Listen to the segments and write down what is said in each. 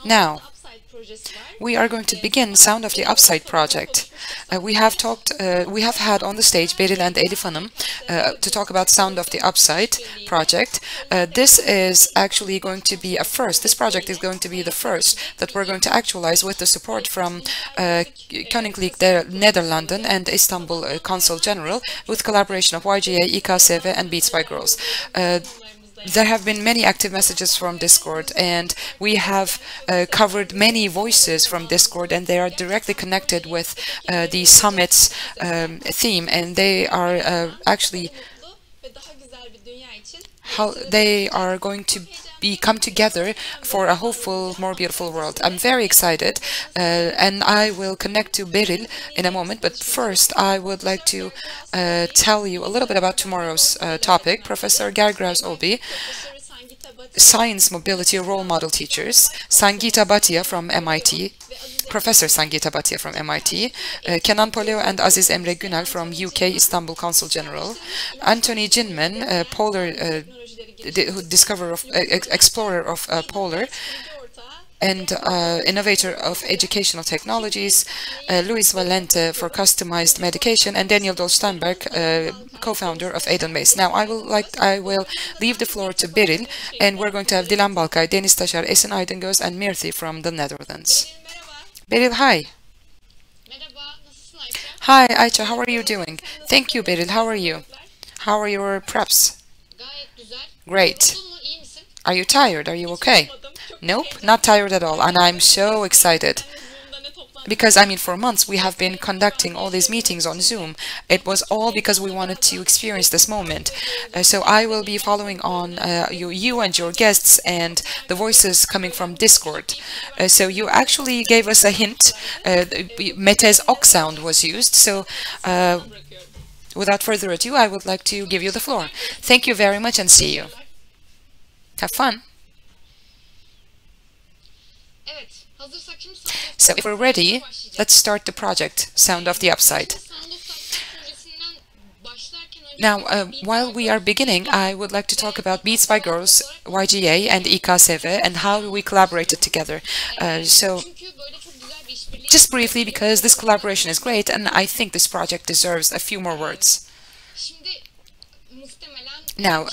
Now, we are going to begin Sound of the Upside project. We have had on the stage Beril and Elif Hanım to talk about Sound of the Upside project. This is actually going to be a first. This project is going to be the first that we're going to actualize with the support from Koninklijk der Nederlanden and Istanbul Consul General, with collaboration of YGA, IKSV, and Beats by Girls. There have been many active messages from Discord, and we have covered many voices from Discord, and they are directly connected with the summit's theme, and they are actually how they are going to come together for a hopeful, more beautiful world. I'm very excited, and I will connect to Beril in a moment, but first I would like to tell you a little bit about tomorrow's topic. Professor Gergras Obi, Science Mobility Role Model Teachers, Sangeeta Bhatia from MIT, Professor Sangeeta Bhatia from MIT, Kenan Poleo and Aziz Emre Günel from UK Istanbul Consul General, Anthony Jinman, polar explorer of polar and innovator of educational technologies, Luis Valente for customized medication, and Daniel Dolstenberg, co-founder of Edelweiss. Now, I will leave the floor to Beril, and we're going to have Dilan Balkay, Deniz Taşar, Esin Aydingöz, and Mirthi from the Netherlands. Beril, hi. Hi, Ayça, how are you doing? Thank you, Beril. How are you? How are your preps? Great. Are you tired? Are you okay? Nope, not tired at all, and I'm so excited. Because, I mean, for months we have been conducting all these meetings on Zoom. It was all because we wanted to experience this moment. So I will be following on you and your guests and the voices coming from Discord. So you actually gave us a hint. Mete's Ox sound was used. So without further ado, I would like to give you the floor. Thank you very much, and see you. Have fun. So if we're ready, let's start the project, Sound of the Upside. Now, while we are beginning, I would like to talk about Beats by Girls, YGA, and IKSV, and how we collaborated together. So, just briefly, because this collaboration is great, and I think this project deserves a few more words. Now,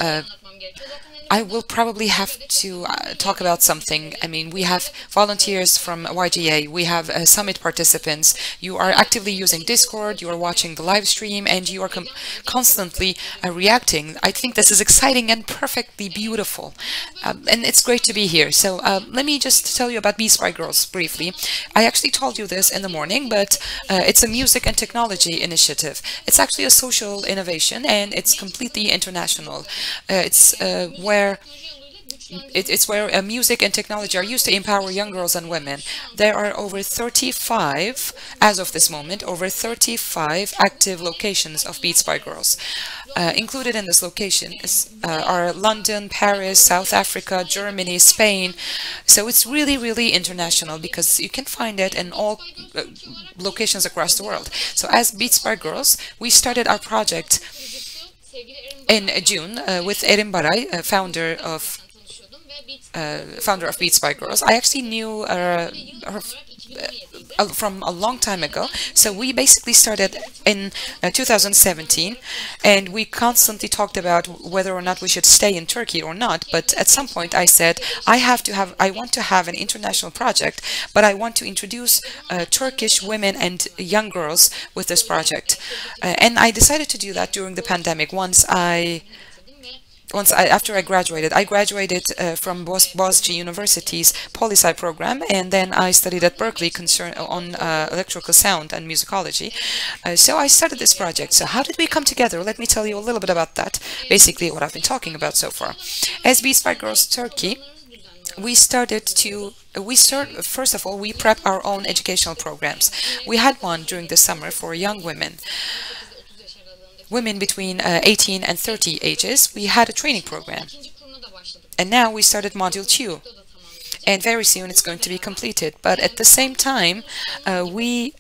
I will probably have to talk about something. I mean, we have volunteers from YGA, we have summit participants, you are actively using Discord, you are watching the live stream, and you are constantly reacting. I think this is exciting and perfectly beautiful, and it's great to be here. So let me just tell you about Beats by Girls briefly. I actually told you this in the morning, but it's a music and technology initiative. It's actually a social innovation, and it's completely international. It's where music and technology are used to empower young girls and women. There are over 35, as of this moment, over 35 active locations of Beats by Girls. Included in this location are London, Paris, South Africa, Germany, Spain. So it's really, really international, because you can find it in all locations across the world. So as Beats by Girls, we started our project in June with Erin Baray, founder of Beats by Girls. I actually knew her from a long time ago. So we basically started in 2017, and we constantly talked about whether or not we should stay in Turkey or not. But at some point I said, I want to have an international project, but I want to introduce Turkish women and young girls with this project. And I decided to do that during the pandemic. After I graduated from Boğaziçi University's Poli-Sci program, and then I studied at Berkeley on electrical sound and musicology. So I started this project. So how did we come together? Let me tell you a little bit about that, basically what I've been talking about so far. As Beats by Girls Turkey, first of all, we prep our own educational programs. We had one during the summer for young women between 18 and 30 ages. We had a training program, and now we started module 2, and very soon it's going to be completed. But at the same time, we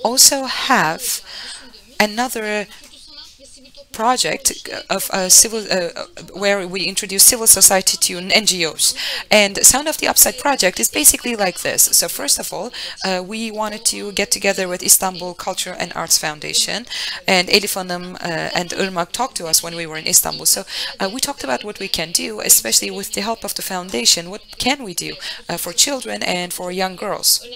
also have another project of where we introduce civil society to NGOs. And Sound of the Upside project is basically like this. So first of all, we wanted to get together with Istanbul Culture and Arts Foundation, and Elif Hanım and Irmak talked to us when we were in Istanbul. So we talked about what we can do, especially with the help of the foundation. What can we do for children and for young girls?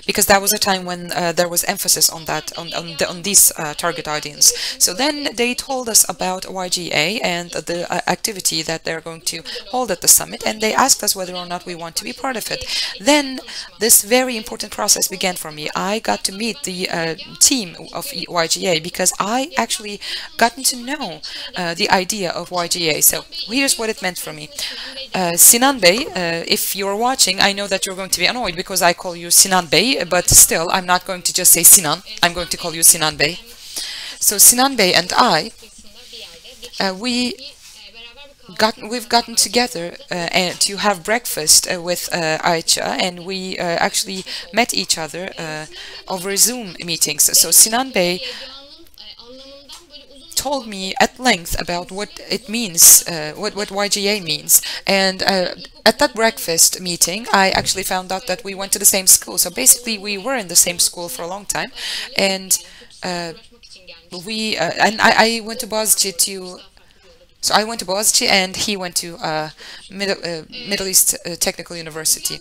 Because that was a time when there was emphasis on that, on these target audience. So then they told us about YGA and the activity that they're going to hold at the summit, and they asked us whether or not we want to be part of it. Then this very important process began for me. I got to meet the team of YGA because I actually gotten to know the idea of YGA. So here's what it meant for me. Sinan Bey, if you're watching, I know that you're going to be annoyed because I call you Sinan Bey, but still, I'm not going to just say Sinan. I'm going to call you Sinan Bey. So Sinan Bey and I, we've gotten together to have breakfast with Ayça, and we actually met each other over Zoom meetings. So Sinan Bey told me at length about what it means, what YGA means. And at that breakfast meeting, I actually found out that we went to the same school. So basically, we were in the same school for a long time. And I went to Boğaziçi to... So I went to Boğaziçi and he went to Middle East Technical University.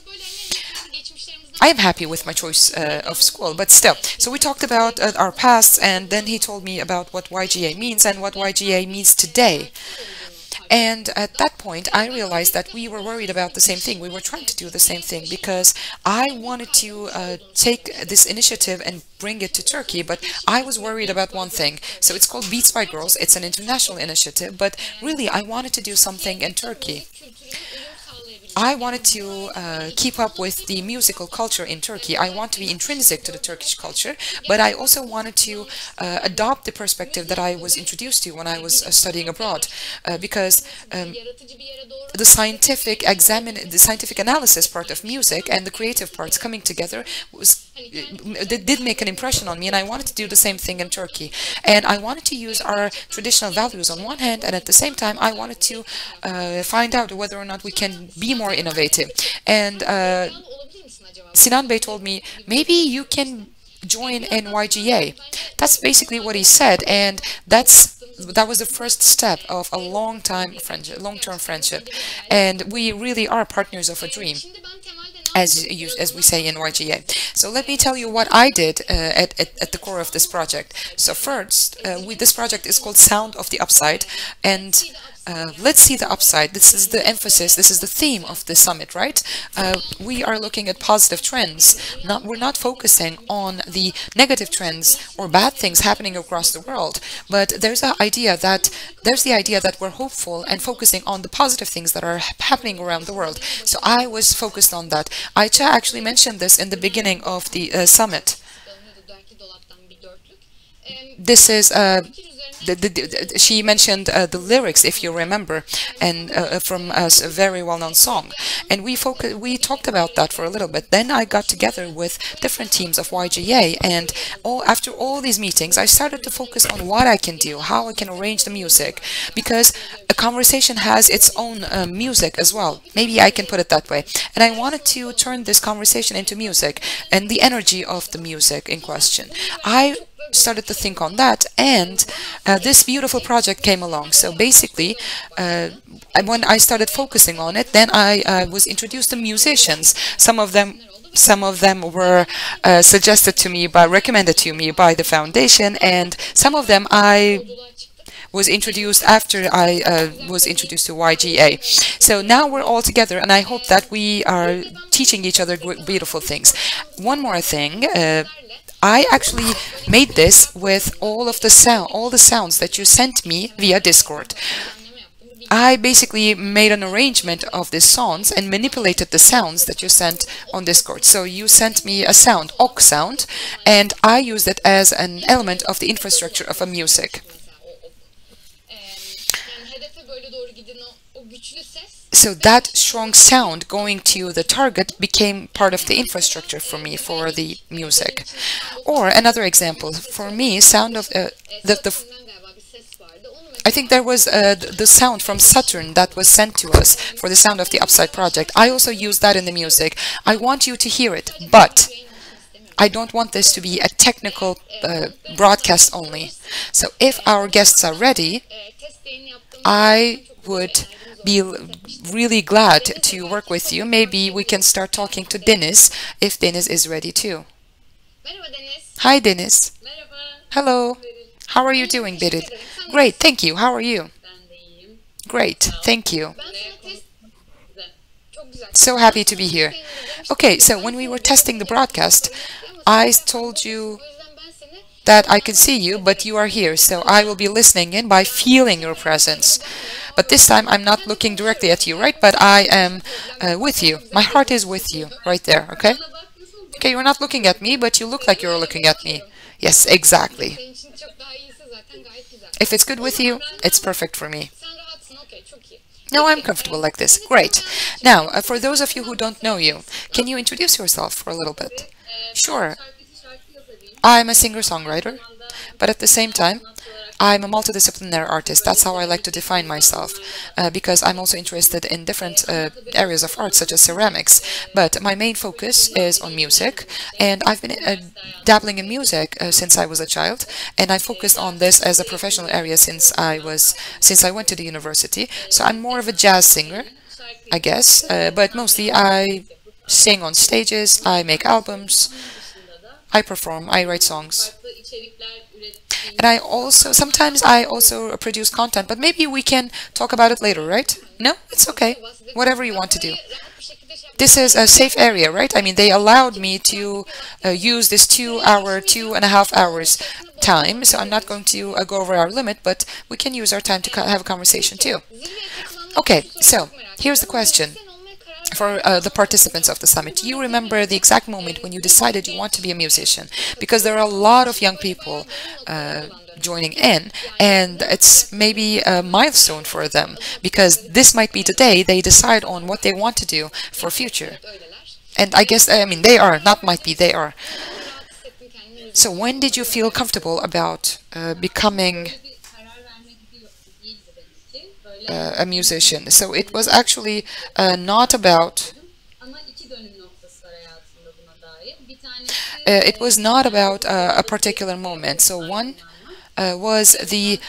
I am happy with my choice of school, but still. So we talked about our pasts, and then he told me about what YGA means and what YGA means today. And at that point, I realized that we were worried about the same thing. We were trying to do the same thing because I wanted to take this initiative and bring it to Turkey, but I was worried about one thing. So it's called Beats by Girls. It's an international initiative, but really I wanted to do something in Turkey. I wanted to keep up with the musical culture in Turkey. I want to be intrinsic to the Turkish culture, but I also wanted to adopt the perspective that I was introduced to when I was studying abroad, because the scientific analysis part of music and the creative parts coming together did make an impression on me, and I wanted to do the same thing in Turkey. And I wanted to use our traditional values on one hand, and at the same time I wanted to find out whether or not we can be more innovative. And Sinan Bey told me, maybe you can join NYGA. That's basically what he said, and that was the first step of a long-term friendship, and we really are partners of a dream, as we say in YGA. So let me tell you what I did at the core of this project. So first, this project is called Sound of the Upside, and let's see the upside. This is the emphasis, this is the theme of the summit, right? We are looking at positive trends. We're not focusing on the negative trends or bad things happening across the world, but there's the idea that we're hopeful and focusing on the positive things that are happening around the world. So I was focused on that. Ayça actually mentioned this in the beginning of the summit. This is she mentioned the lyrics, if you remember, and from a very well-known song, and we talked about that for a little bit. Then I got together with different teams of YGA, and after all these meetings, I started to focus on what I can do, how I can arrange the music, because a conversation has its own music as well. Maybe I can put it that way. And I wanted to turn this conversation into music and the energy of the music in question. I started to think on that, and this beautiful project came along. So basically, when I started focusing on it, then I was introduced to musicians. Some of them were recommended to me by the foundation, and some of them I was introduced after I was introduced to YGA. So now we're all together, and I hope that we are teaching each other beautiful things. One more thing. I actually made this with all the sounds that you sent me via Discord. I basically made an arrangement of these songs and manipulated the sounds that you sent on Discord. So you sent me a sound, ok sound, and I used it as an element of the infrastructure of a music. So that strong sound going to the target became part of the infrastructure for me for the music. Or another example, for me, sound of I think there was the sound from Saturn that was sent to us for the Sound of the Upside project. I also used that in the music. I want you to hear it, but I don't want this to be a technical broadcast only. So if our guests are ready, I would be really glad to work with you. Maybe we can start talking to Deniz if Deniz is ready too. Hi, Deniz. Hello. How are you doing, Berit? Great, thank you. How are you? Great, thank you. So happy to be here. Okay, so when we were testing the broadcast, I told you that I can see you, but you are here, so I will be listening in by feeling your presence. But this time I'm not looking directly at you, right? But I am with you. My heart is with you, right there, okay? Okay, you're not looking at me, but you look like you're looking at me. Yes, exactly. If it's good with you, it's perfect for me. No, I'm comfortable like this. Great. Now, for those of you who don't know you, can you introduce yourself for a little bit? Sure. I'm a singer-songwriter, but at the same time, I'm a multidisciplinary artist. That's how I like to define myself, because I'm also interested in different areas of art, such as ceramics. But my main focus is on music, and I've been dabbling in music since I was a child, and I focused on this as a professional area since I went to the university. So I'm more of a jazz singer, I guess, but mostly I sing on stages, I make albums, I perform, I write songs. And sometimes I also produce content, but maybe we can talk about it later, right? No? It's okay. Whatever you want to do. This is a safe area, right? I mean, they allowed me to use this 2.5 hours time, so I'm not going to go over our limit, but we can use our time to have a conversation too. Okay, so here's the question. For the participants of the summit, do you remember the exact moment when you decided you want to be a musician? Because there are a lot of young people joining in, and it's maybe a milestone for them, because this might be the day they decide on what they want to do for future. And I guess, I mean, they are, not might be, they are. So when did you feel comfortable about becoming a musician? So it was actually not about a particular moment. So one was the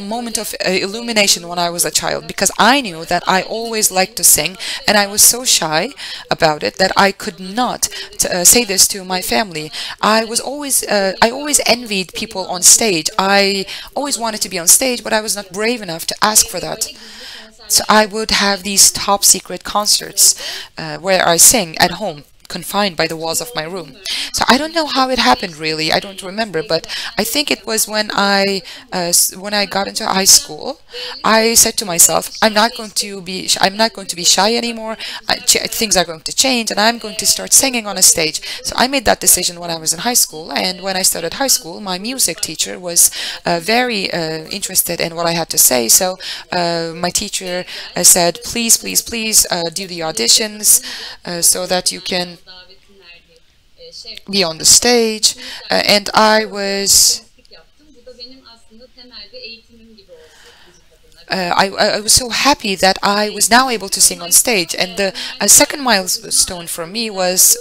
moment of illumination when I was a child, because I knew that I always liked to sing, and I was so shy about it that I could not say this to my family. I always envied people on stage. I always wanted to be on stage, but I was not brave enough to ask for that. So I would have these top secret concerts where I sing at home, confined by the walls of my room. So I don't know how it happened really. I don't remember, but I think it was when I got into high school. I said to myself, I'm not going to be shy anymore. Things are going to change, and I'm going to start singing on a stage. So I made that decision when I was in high school, and when I started high school, my music teacher was very interested in what I had to say. So my teacher said, please do the auditions so that you can be on the stage, and I was so happy that I was now able to sing on stage. And the second milestone for me was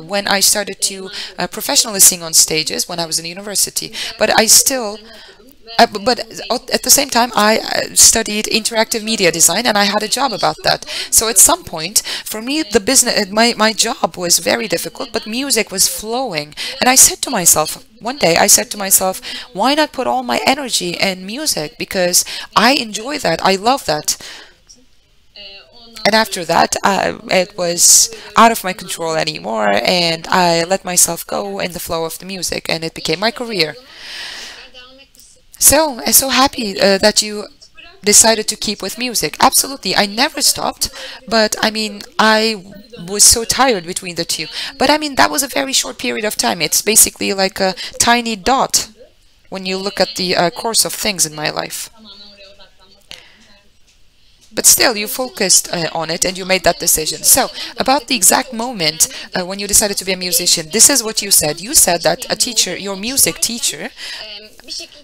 when I started to professionally sing on stages when I was in university. But at the same time, I studied interactive media design, and I had a job about that. So at some point, for me, the business, my job was very difficult, but music was flowing. And one day I said to myself, why not put all my energy in music? Because I enjoy that, I love that. And after that, it was out of my control anymore, and I let myself go in the flow of the music, and it became my career. So I'm so happy that you decided to keep with music. Absolutely, I never stopped, but I mean, I was so tired between the two. But I mean, that was a very short period of time. It's basically like a tiny dot when you look at the course of things in my life. but still you focused on it and you made that decision. So about the exact moment when you decided to be a musician, this is what you said. You said that a teacher, your music teacher,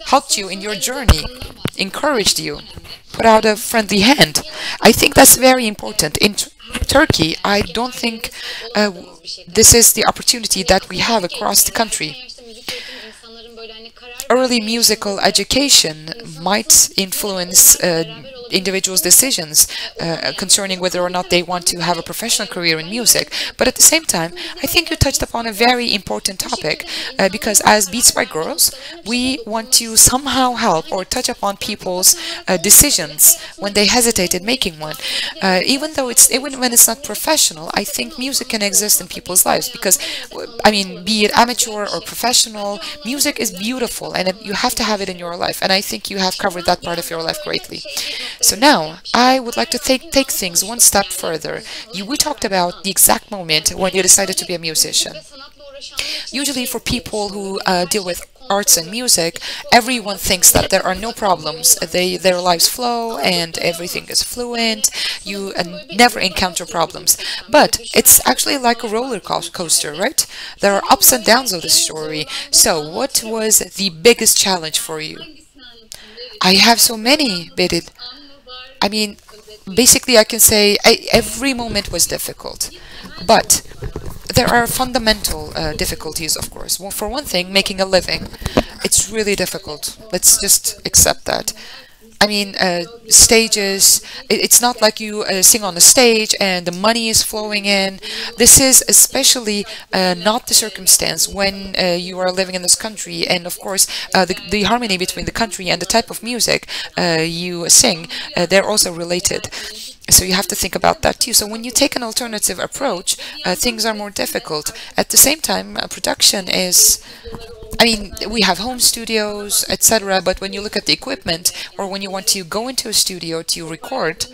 helped you in your journey, encouraged you, put out a friendly hand. I think that's very important. In Turkey, I don't think this is the opportunity that we have across the country. Early musical education might influence individuals' decisions concerning whether or not they want to have a professional career in music. But at the same time, I think you touched upon a very important topic because as Beats by Girls, we want to somehow help or touch upon people's decisions when they hesitated making one. Even when it's not professional, I think music can exist in people's lives because, I mean, be it amateur or professional, music is beautiful and you have to have it in your life. And I think you have covered that part of your life greatly. So now, I would like to take things one step further. We talked about the exact moment when you decided to be a musician. Usually for people who deal with arts and music, everyone thinks that there are no problems. Their lives flow and everything is fluent. You never encounter problems. But it's actually like a roller coaster, right? There are ups and downs of the story. So what was the biggest challenge for you? I have so many, Berit. I mean, basically I can say every moment was difficult. But there are fundamental difficulties, of course. Well, for one thing, making a living. It's really difficult. Let's just accept that. I mean, stages, it's not like you sing on a stage and the money is flowing in. This is especially not the circumstance when you are living in this country. And of course, the harmony between the country and the type of music you sing, they're also related. So you have to think about that too. So when you take an alternative approach, things are more difficult. At the same time, production is, I mean, we have home studios, etc. But when you look at the equipment, or when you want to go into a studio to record,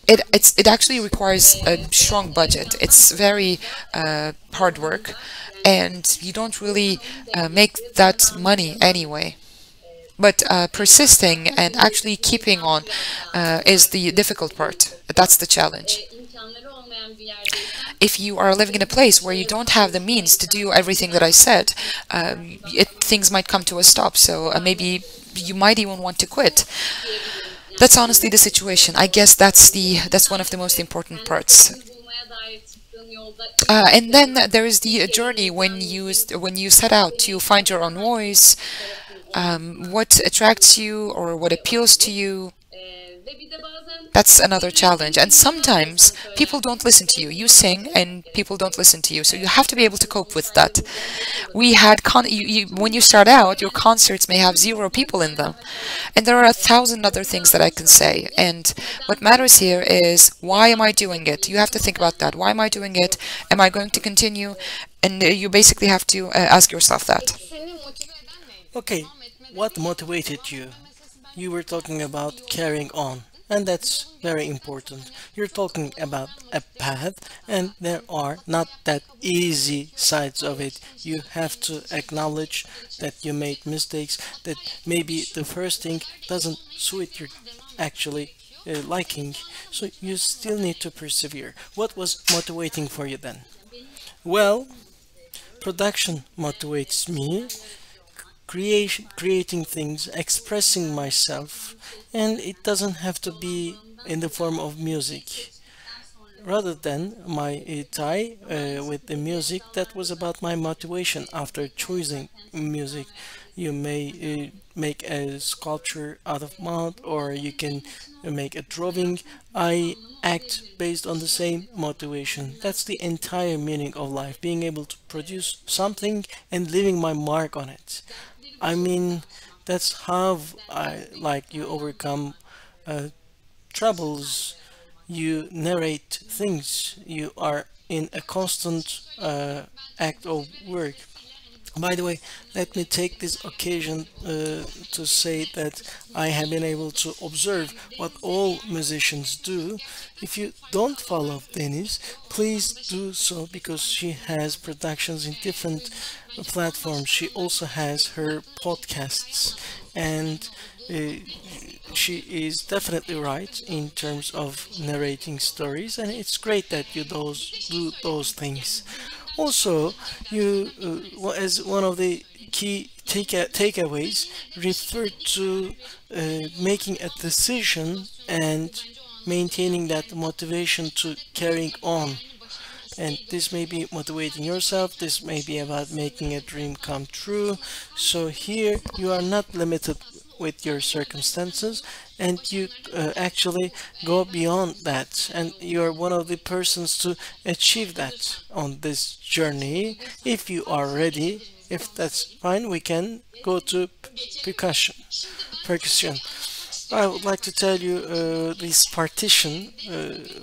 it actually requires a strong budget. It's very hard work, and you don't really make that money anyway. But persisting and actually keeping on is the difficult part. That's the challenge. If you are living in a place where you don't have the means to do everything that I said, things might come to a stop. So maybe you might even want to quit. That's honestly the situation. I guess that's one of the most important parts. And then there is the journey when you set out to find your own voice, what attracts you or what appeals to you. That's another challenge. And sometimes people don't listen to you. You sing and people don't listen to you. So you have to be able to cope with that. We had when you start out, your concerts may have 0 people in them. And there are 1,000 other things that I can say. And what matters here is, why am I doing it? You have to think about that. Why am I doing it? Am I going to continue? And you basically have to ask yourself that. Okay, what motivated you? You were talking about carrying on, and that's very important. You're talking about a path, and there are not that easy sides of it. You have to acknowledge that you made mistakes, that maybe the first thing doesn't suit your actually liking, so you still need to persevere. What was motivating for you then? Well, production motivates me, creating things, expressing myself, and it doesn't have to be in the form of music. Rather than my tie with the music, that was about my motivation after choosing music. You may make a sculpture out of mud, or you can make a drawing. I act based on the same motivation. That's the entire meaning of life, being able to produce something and leaving my mark on it. I mean, that's how I like you overcome uh, troubles. You narrate things. You are in a constant act of work. By the way, let me take this occasion to say that I have been able to observe what all musicians do. If you don't follow Denise, please do so, because she has productions in different platforms. She also has her podcasts, and Uh, she is definitely right in terms of narrating stories, and it's great that you do those things. Also, you, as one of the key takeaways, refer to making a decision and maintaining that motivation to carrying on. And this may be motivating yourself, this may be about making a dream come true. So here you are not limited with your circumstances, and you actually go beyond that, and you are one of the persons to achieve that on this journey. If you are ready, if that's fine, we can go to percussion. I would like to tell you this partition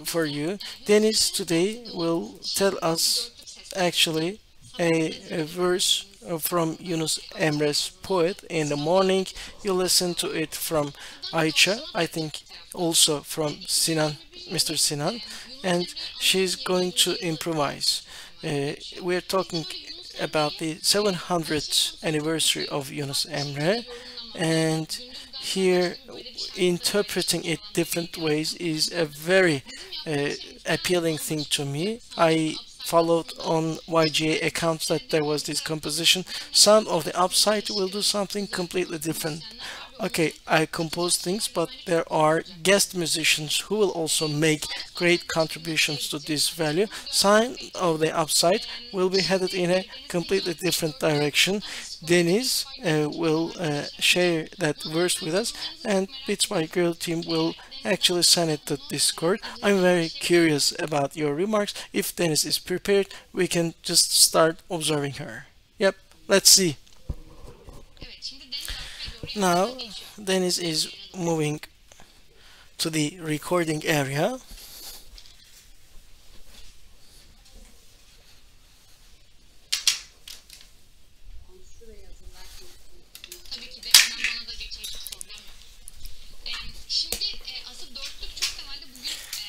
for you. Dennis today will tell us actually a verse from Yunus Emre's poet. In the morning, you listen to it from Aicha, I think also from Sinan, Mr. Sinan, and she's going to improvise. We're talking about the 700th anniversary of Yunus Emre, and here interpreting it different ways is a very uh, appealing thing to me. I followed on YGA accounts that there was this composition. Sound of the Upside will do something completely different. Okay, I compose things, but there are guest musicians who will also make great contributions to this value. Sign of the Upside will be headed in a completely different direction. Denise will share that verse with us, and Beats by Girl team will actually send it to Discord. I'm very curious about your remarks. If Denise is prepared, we can just start observing her. Yep, let's see. Now, Dennis is moving to the recording area.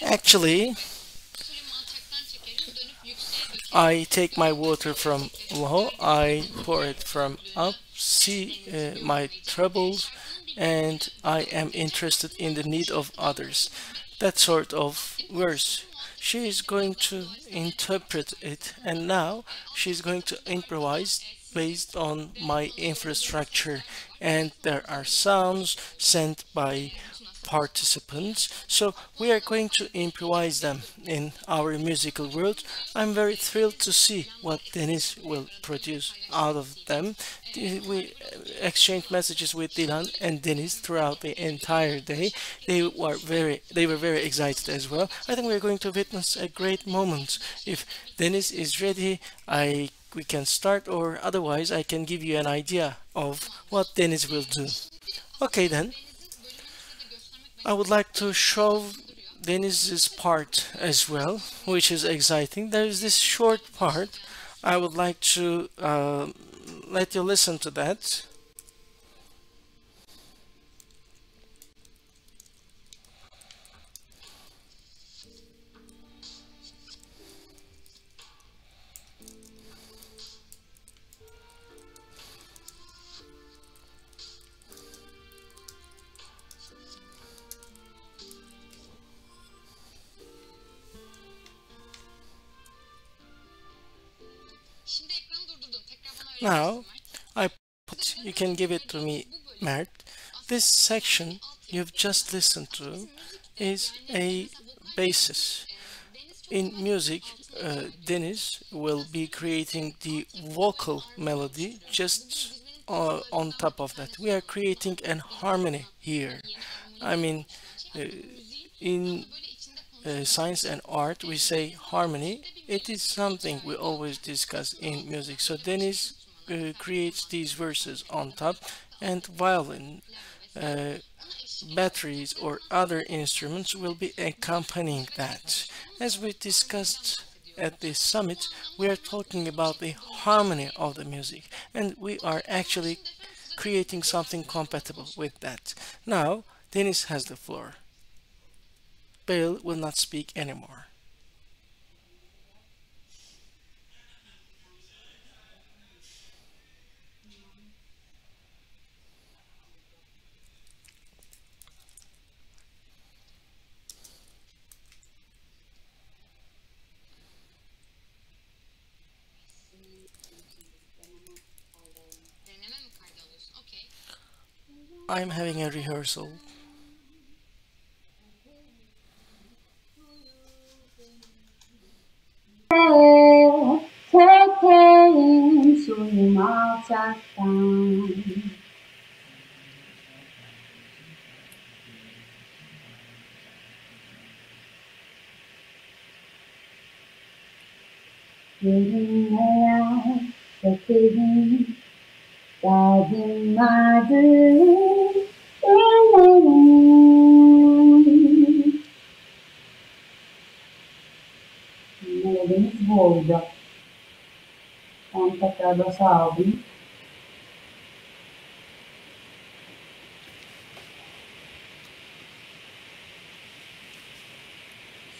Actually, I take my water from low, I pour it from up, see my troubles, and I am interested in the need of others. That sort of verse. She is going to interpret it, and now she's going to improvise based on my infrastructure. And there are sounds sent by participants. So we are going to improvise them in our musical world. I'm very thrilled to see what Dennis will produce out of them. We exchanged messages with Dylan and Dennis throughout the entire day. They were very excited as well. I think we're going to witness a great moment. If Dennis is ready, I we can start, or otherwise I can give you an idea of what Dennis will do. Okay then. I would like to show Deniz's part as well, which is exciting. There is this short part. I would like to let you listen to that. Now, you can give it to me, Mert. This section you've just listened to is a basis. In music, Deniz will be creating the vocal melody just on top of that. We are creating an harmony here. I mean, uh, in science and art, we say harmony. It is something we always discuss in music. So Deniz creates these verses on top, and violin, uh, batteries, or other instruments will be accompanying that. As we discussed at this summit, we are talking about the harmony of the music, and we are actually creating something compatible with that. Now, Dennis has the floor. Bale will not speak anymore. I'm having a rehearsal. Çekeyim suyum alçaktan. Yürümeler çekerim, derdim vardı ellerim. Melodimiz bu olacak. Ben tekrar basa aldım.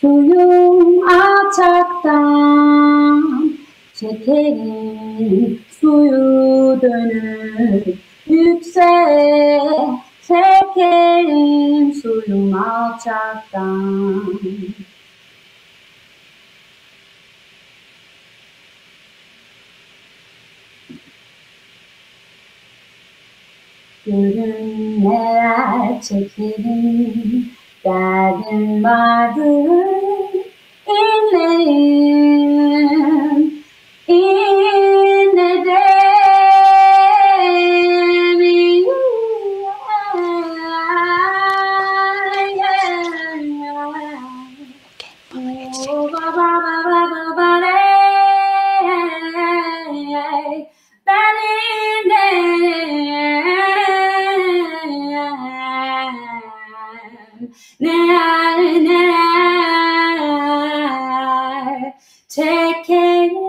Suyum alçaktan çekerim suyu dönüp yükseğe çekerim suyum alçaktan. Görünmeler çekerim, derdim vardır inlerim, inlerim. Oh, ba ba ba ba ba ba ben neler çekerim.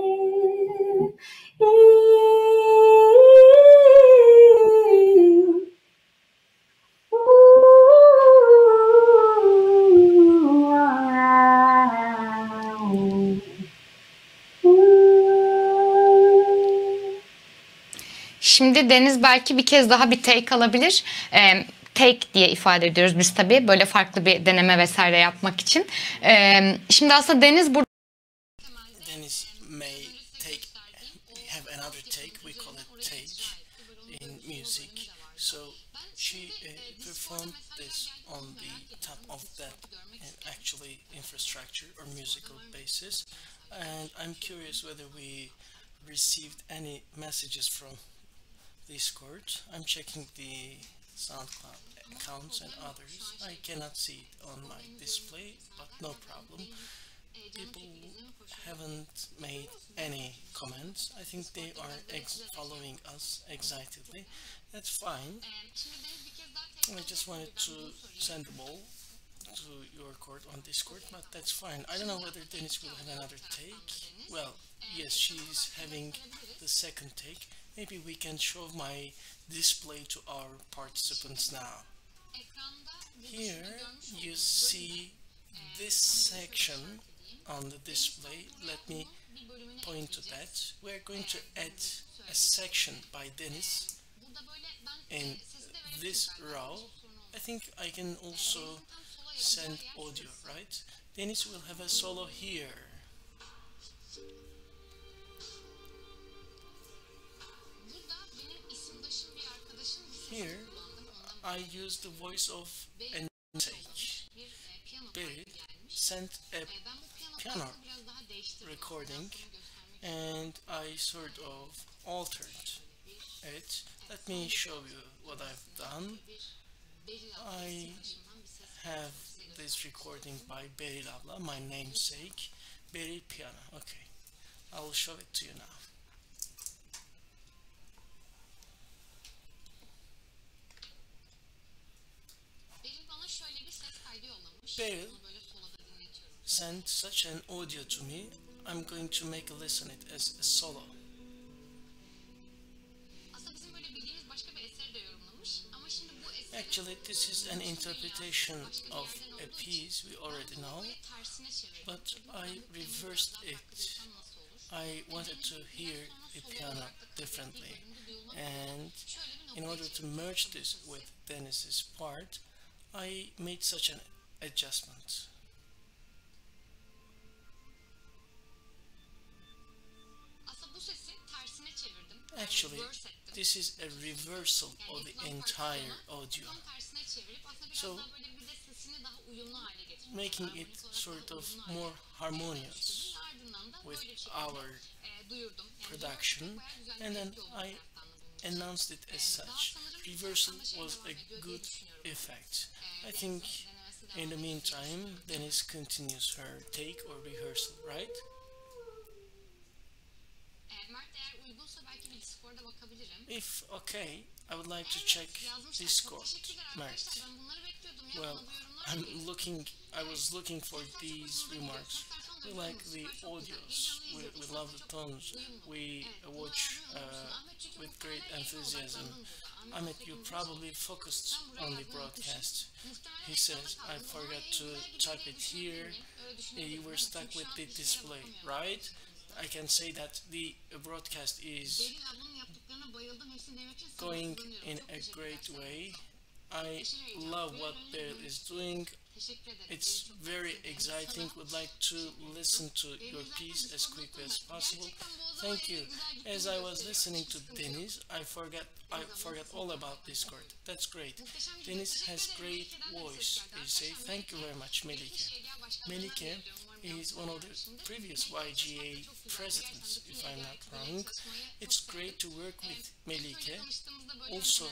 Şimdi Deniz belki bir kez daha bir take alabilir. Take diye ifade ediyoruz biz tabii. Böyle farklı bir deneme vesaire yapmak için. Şimdi aslında Deniz burada. Dennis may take have another take. We call it take in music. So she performed this on the top of that actually infrastructure or musical basis. And I'm curious whether we received any messages from Discord. I'm checking the SoundCloud accounts and others. I cannot see it on my display, but no problem. People haven't made any comments. I think they are following us excitedly. That's fine. I just wanted to send the ball to your court on Discord, but that's fine. I don't know whether Dennis will have another take. Well, yes, she's having the second take. Maybe we can show my display to our participants now. Here you see this section on the display. Let me point to that. We're going to add a section by Dennis in this row. I think I can also send audio, right? Dennis will have a solo here. Here I use the voice of a message. Beryl sent a piano recording and I sort of altered it. Let me show you what I've done. I have this recording by Beryl Abla, my namesake. Beryl piano. Okay, I will show it to you now. Beryl sent such an audio to me. I'm going to make a listen it as a solo. Actually, this is an interpretation of a piece we already know, but I reversed it. I wanted to hear the piano differently, and in order to merge this with Dennis's part, I made such an adjustment. Actually, this is a reversal of the entire audio. So, making it sort of more harmonious with our production, and then I announced it as such. Reversal was a good effect. I think in the meantime, Deniz continues her take or rehearsal, right? If okay, I would like to check Discord, Mert. Well, I was looking for these remarks. We like the audios, we love the tones, we watch with great enthusiasm. Ahmet, you probably focused on the broadcast. He says, I forgot to type it here. You were stuck with the display, right? I can say that the broadcast is going in a great way. I love what Beryl is doing. It's very exciting. Would like to listen to your piece as quickly as possible. Thank you. As I was listening to Deniz, I forgot all about Discord. That's great. Deniz has great voice. They say thank you very much, Melike. Melike is one of the previous YGA presidents, if I'm not wrong. It's great to work with Melike. Also,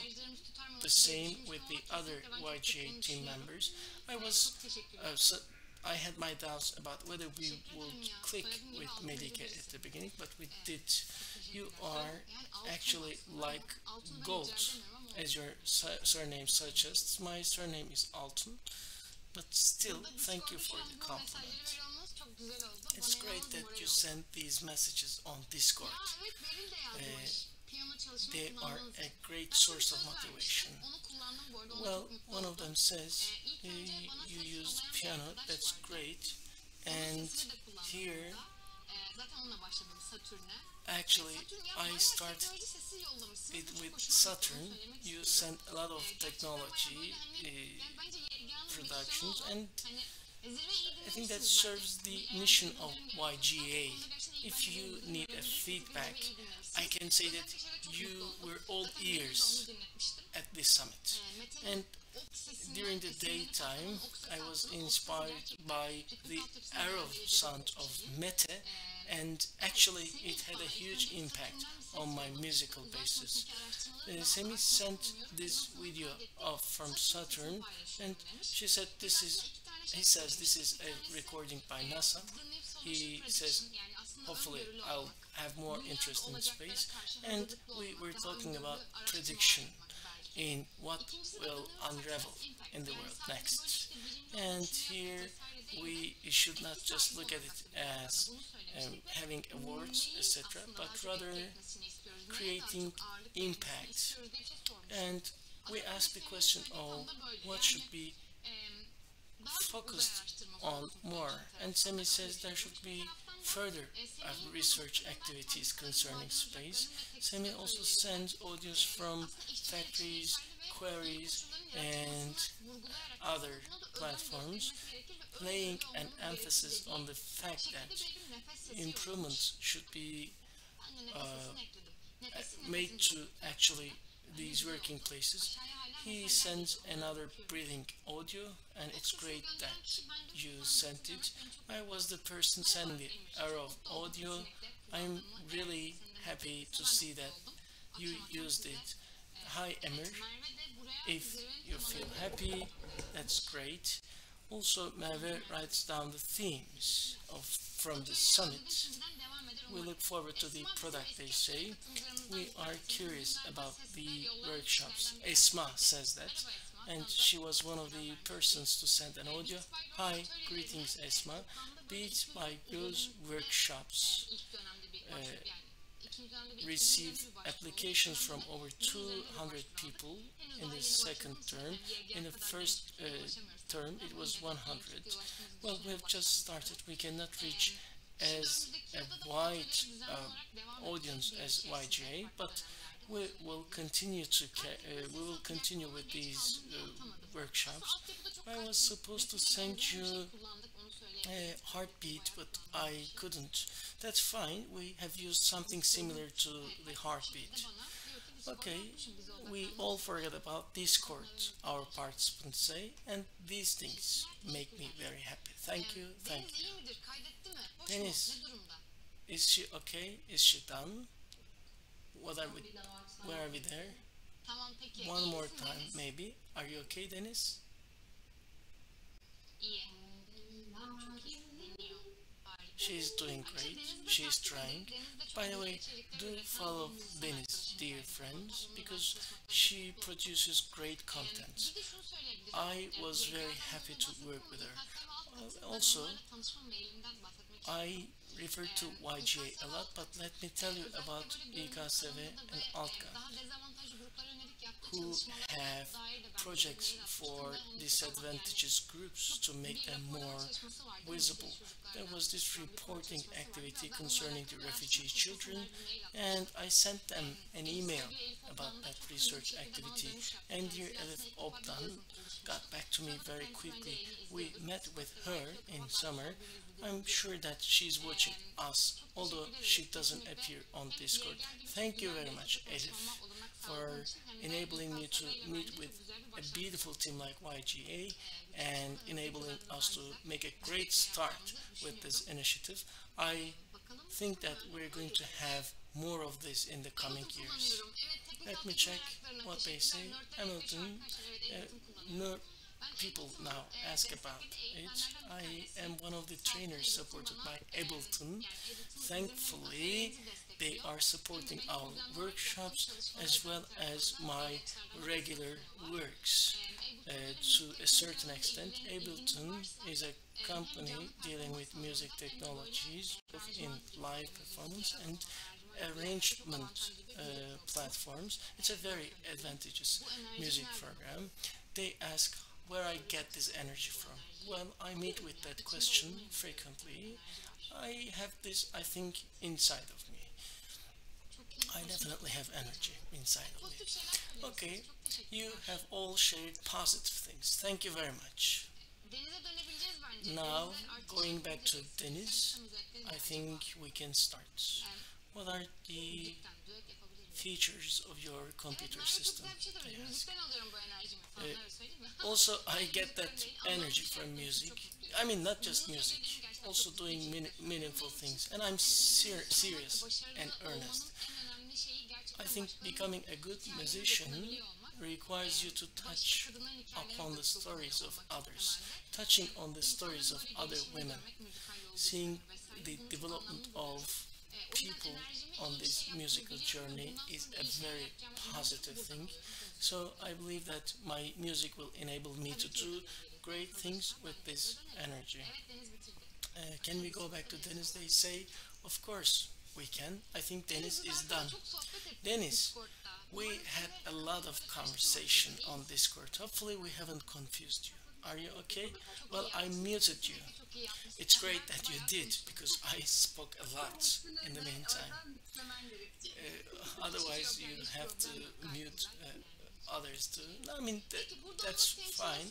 the same with the other YGA team members. I had my doubts about whether we would click with Melike at the beginning, but we did. You are actually like gold, as your surname suggests. My surname is Altun, but still, thank you for the compliment. It's great that you send these messages on Discord. They are a great source of motivation. Well, one of them says you used piano, that's great. And here, actually, I started it with Saturn. You sent a lot of technology productions, and I think that serves the mission of YGA. If you need a feedback, I can say that you were all ears at this summit. And during the daytime, I was inspired by the arrow sound of Mete, and actually it had a huge impact on my musical basis. Semi sent this video of from Saturn, and he says this is a recording by NASA. He says hopefully I'll have more interest in space, and we were talking about prediction in what will unravel in the world next. And here we should not just look at it as having awards, etc., but rather creating impact. And we ask the question of what should be focused on more, and Semi says there should be further research activities concerning space. Semi also sends audios from factories, quarries, and other platforms, laying an emphasis on the fact that improvements should be made to actually these working places. He sends another breathing audio, and it's great that you sent it. I was the person sending the arrow of audio. I'm really happy to see that you used it. Hi Emir, if you feel happy, that's great. Also, Merve writes down the themes from the summit. We look forward to the product, they say. We are curious about the workshops. Esma says that, and she was one of the persons to send an audio. Hi, greetings Esma. Beats by Goes workshops received applications from over 200 people in the second term. In the first term, it was 100. Well, we have just started. We cannot reach as a wide audience as YGA, but we will continue with these workshops. I was supposed to send you heartbeat, but I couldn't. That's fine. We have used something similar to the heartbeat. Okay, we all forget about Discord, our participants say, and these things make me very happy. Thank you, thank you. Dennis, is she okay? Is she done? What are we? Where are we there? One more time, maybe. Are you okay, Dennis? She's doing great. She's trying. By the way, do follow Dennis, dear friends, because she produces great content. I was very happy to work with her. Also, I refer to YGA a lot, but let me tell you about İKSV and Altka, who have projects for disadvantaged groups to make them more visible. There was this reporting activity concerning the refugee children, and I sent them an email about that research activity, and dear Elif Obdan got back to me very quickly. We met with her in summer. I'm sure that she's watching us, although she doesn't appear on Discord. Thank you very much, Elif, for enabling me to meet with a beautiful team like YGA and enabling us to make a great start with this initiative. I think that we're going to have more of this in the coming years. Let me check what they say. Hamilton, no people now ask about it. I am one of the trainers supported by Ableton. Thankfully, they are supporting our workshops as well as my regular works. To a certain extent, Ableton is a company dealing with music technologies, both in live performance and arrangement platforms. It's a very advantageous music program. They ask where I get this energy from. Well, I meet with that question frequently. I have this, I think, inside of me. I definitely have energy inside of me. Okay, you have all shared positive things. Thank you very much. Now, going back to Deniz, I think we can start. What are the features of your computer system? They ask. Also, I get that energy from music. I mean, not just music, also doing meaningful things. And I'm serious and earnest. I think becoming a good musician requires you to touch upon the stories of others, touching on the stories of other women, seeing the development of people on this musical journey is a very positive thing. So I believe that my music will enable me to do great things with this energy. Can we go back to Deniz? They say, of course we can. I think Deniz is done. Deniz, we had a lot of conversation on Discord. Hopefully we haven't confused you. Are you okay? Well, I muted you. It's great that you did because I spoke a lot in the meantime. Otherwise, you have to mute others too. I mean, that's fine.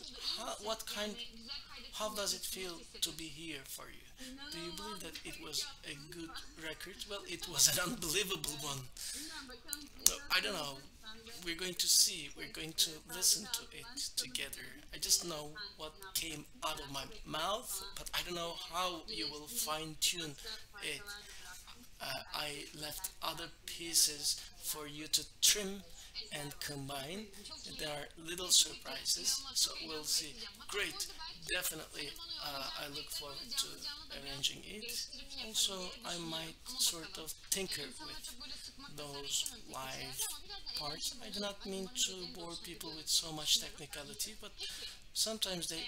How does it feel to be here for you? Do you believe that it was a good record? Well, it was an unbelievable one. I don't know. We're going to see. We're going to listen to it together. I just know what came out of my mouth, but I don't know how you will fine tune it. I left other pieces for you to trim and combine. There are little surprises, so we'll see. Great, definitely. I look forward to arranging it. Also, I might sort of tinker with those live parts. I do not mean to bore people with so much technicality, but sometimes they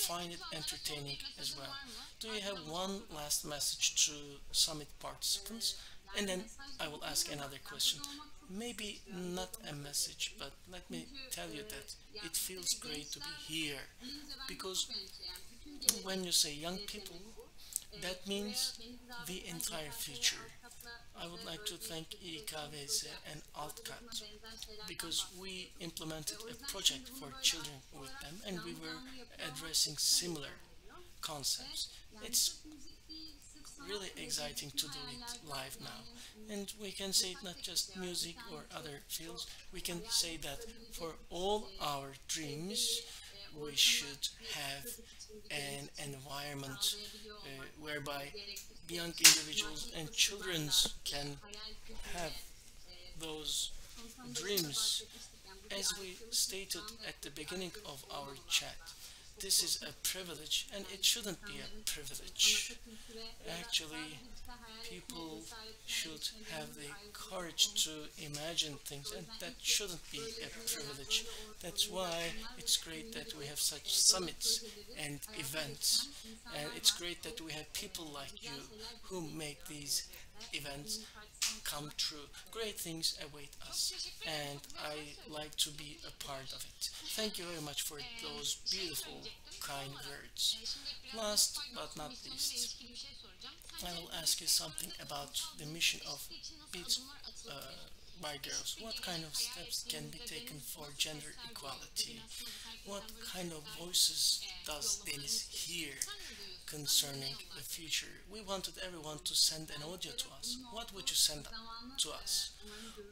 find it entertaining as well. Do you have one last message to summit participants? And then I will ask another question. Maybe not a message, but let me tell you that it feels great to be here, because when you say young people, that means the entire future. I would like to thank İKVS and AltCat because we implemented a project for children with them and we were addressing similar concepts. It's really exciting to do it live now. And we can say it not just music or other fields, we can say that for all our dreams, we should have an environment whereby young individuals and children can have those dreams. As we stated at the beginning of our chat, this is a privilege and it shouldn't be a privilege. Actually, people should have the courage to imagine things, and that shouldn't be a privilege. That's why it's great that we have such summits and events, and it's great that we have people like you who make these events come true. Great things await us, and I like to be a part of it. Thank you very much for those beautiful, kind words. Last but not least, I will ask you something about the mission of Beats by Girls. What kind of steps can be taken for gender equality? What kind of voices does Deniz hear concerning the future? We wanted everyone to send an audio to us. What would you send to us?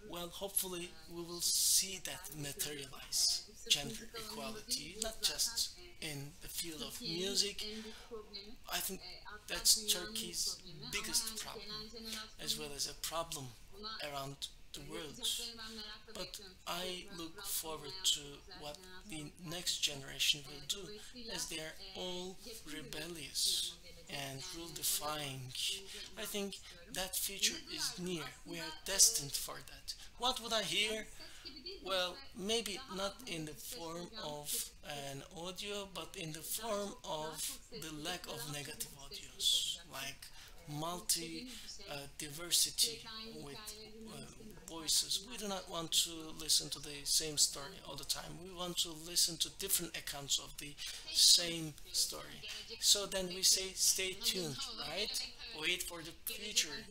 Well, hopefully we will see that materialize. Gender equality, not just in the field of music. I think that's Turkey's biggest problem, as well as a problem around the world. But I look forward to what the next generation will do, as they are all rebellious and rule defying. I think that future is near. We are destined for that. What would I hear? Well, maybe not in the form of an audio, but in the form of the lack of negative audios, like multi diversity with voices. We do not want to listen to the same story all the time. We want to listen to different accounts of the same story. So then we say, stay tuned, right? Wait for the future.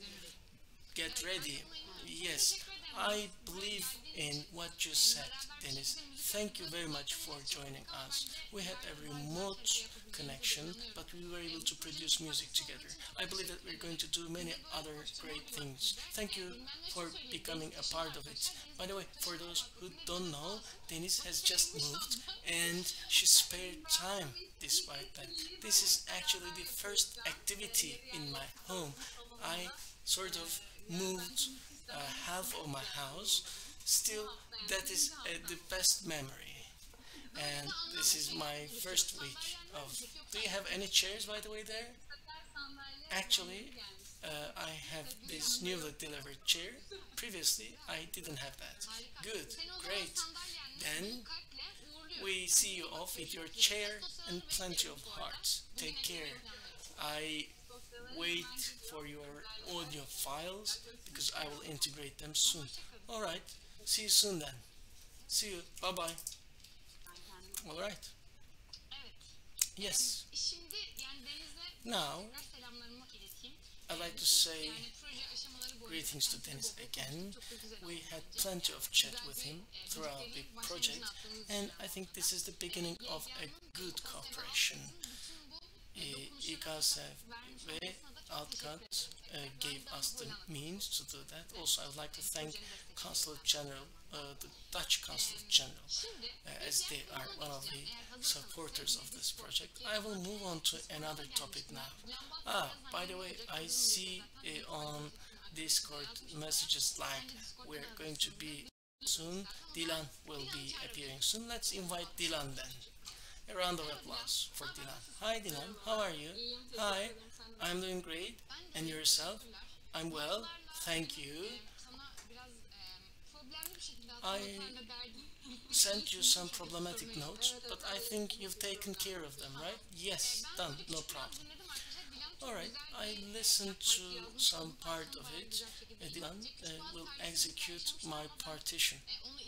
Get ready. Yes, I believe in what you said, Deniz. Thank you very much for joining us. We had a remote connection, but we were able to produce music together. I believe that we're going to do many other great things. Thank you for becoming a part of it. By the way, for those who don't know, Deniz has just moved and she spared time despite that. This is actually the first activity in my home. I sort of moved half of my house. Still, that is the best memory. And this is my first week of. Do you have any chairs, by the way, there? Actually, I have this newly delivered chair. Previously, I didn't have that. Good, great. Then we see you off with your chair and plenty of hearts. Take care. I wait for your audio files because I will integrate them soon. Alright, see you soon then. See you, bye bye. Alright. Yes. Now, I'd like to say greetings to Deniz again. We had plenty of chat with him throughout the project, and I think this is the beginning of a good cooperation. İKSV ve Altkat gave us the means to do that. Also, I would like to thank Consulate General, the Dutch Consulate General, as they are one of the supporters of this project. I will move on to another topic now. By the way, I see on Discord messages like we're going to be soon. Dilan will be appearing soon. Let's invite Dilan then. A round of applause for Dilan. Hi Dilan, how are you? Hi, I'm doing great. And yourself? I'm well, thank you. I sent you some problematic notes, but I think you've taken care of them, right? Yes, done, no problem. Alright, I listened to some part of it. Dilan will execute my partition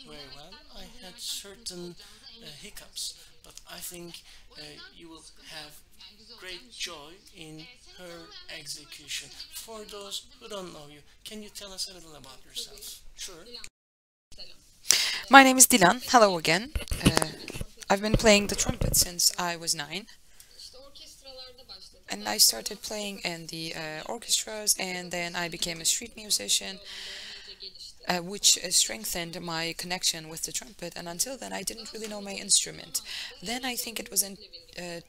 very well. I had certain hiccups, but I think you will have great joy in her execution. For those who don't know you, can you tell us a little about yourself? Sure. My name is Dilan. Hello again. I've been playing the trumpet since I was 9. And I started playing in the orchestras, and then I became a street musician, which strengthened my connection with the trumpet. And until then, I didn't really know my instrument. Then I think it was in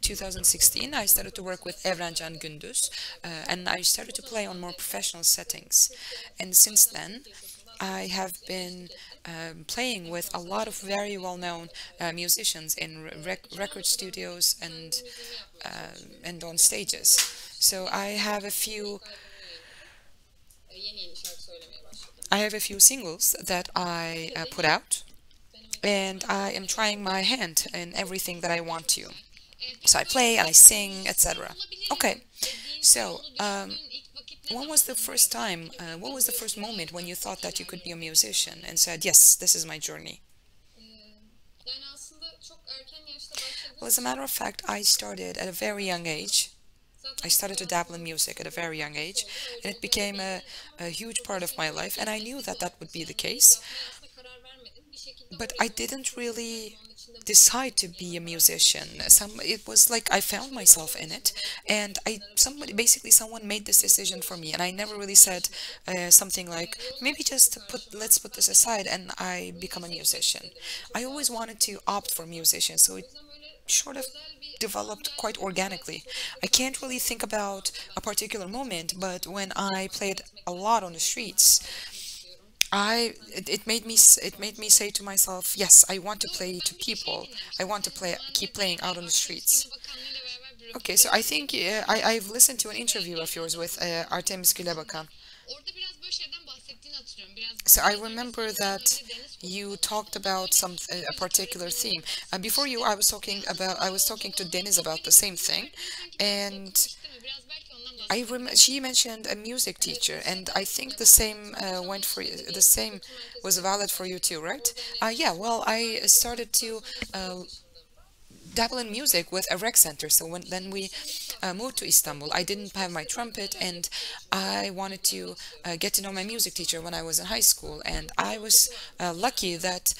2016, I started to work with Evrencan Gündüz, and I started to play on more professional settings. And since then, I have been playing with a lot of very well-known musicians in record studios and on stages. So I have a few singles that I put out, and I am trying my hand in everything that I want to. So I play and I sing, etc. Okay, so when was the first time, what was the first moment when you thought that you could be a musician and said, yes, this is my journey? Well, as a matter of fact, I started at a very young age. I started to dabble in music at a very young age, and it became a huge part of my life, and I knew that that would be the case, but I didn't really decide to be a musician. It was like I found myself in it, and someone made this decision for me, and I never really said something like, maybe just let's put this aside and I become a musician. I always wanted to opt for musician, so it sort of developed quite organically. I can't really think about a particular moment, but when I played a lot on the streets, it made me say to myself, yes, I want to play to people. I want to keep playing out on the streets. Okay, so I think I've listened to an interview of yours with Artemis Gülebakan. So I remember that you talked about a particular theme. Before you, I was talking to Deniz about the same thing, and she mentioned a music teacher, and I think the same went for you. The same was valid for you too, right? Yeah. Well, I started to dabble in music with a rec center. So then we moved to Istanbul, I didn't have my trumpet, and I wanted to get to know my music teacher when I was in high school. And I was lucky that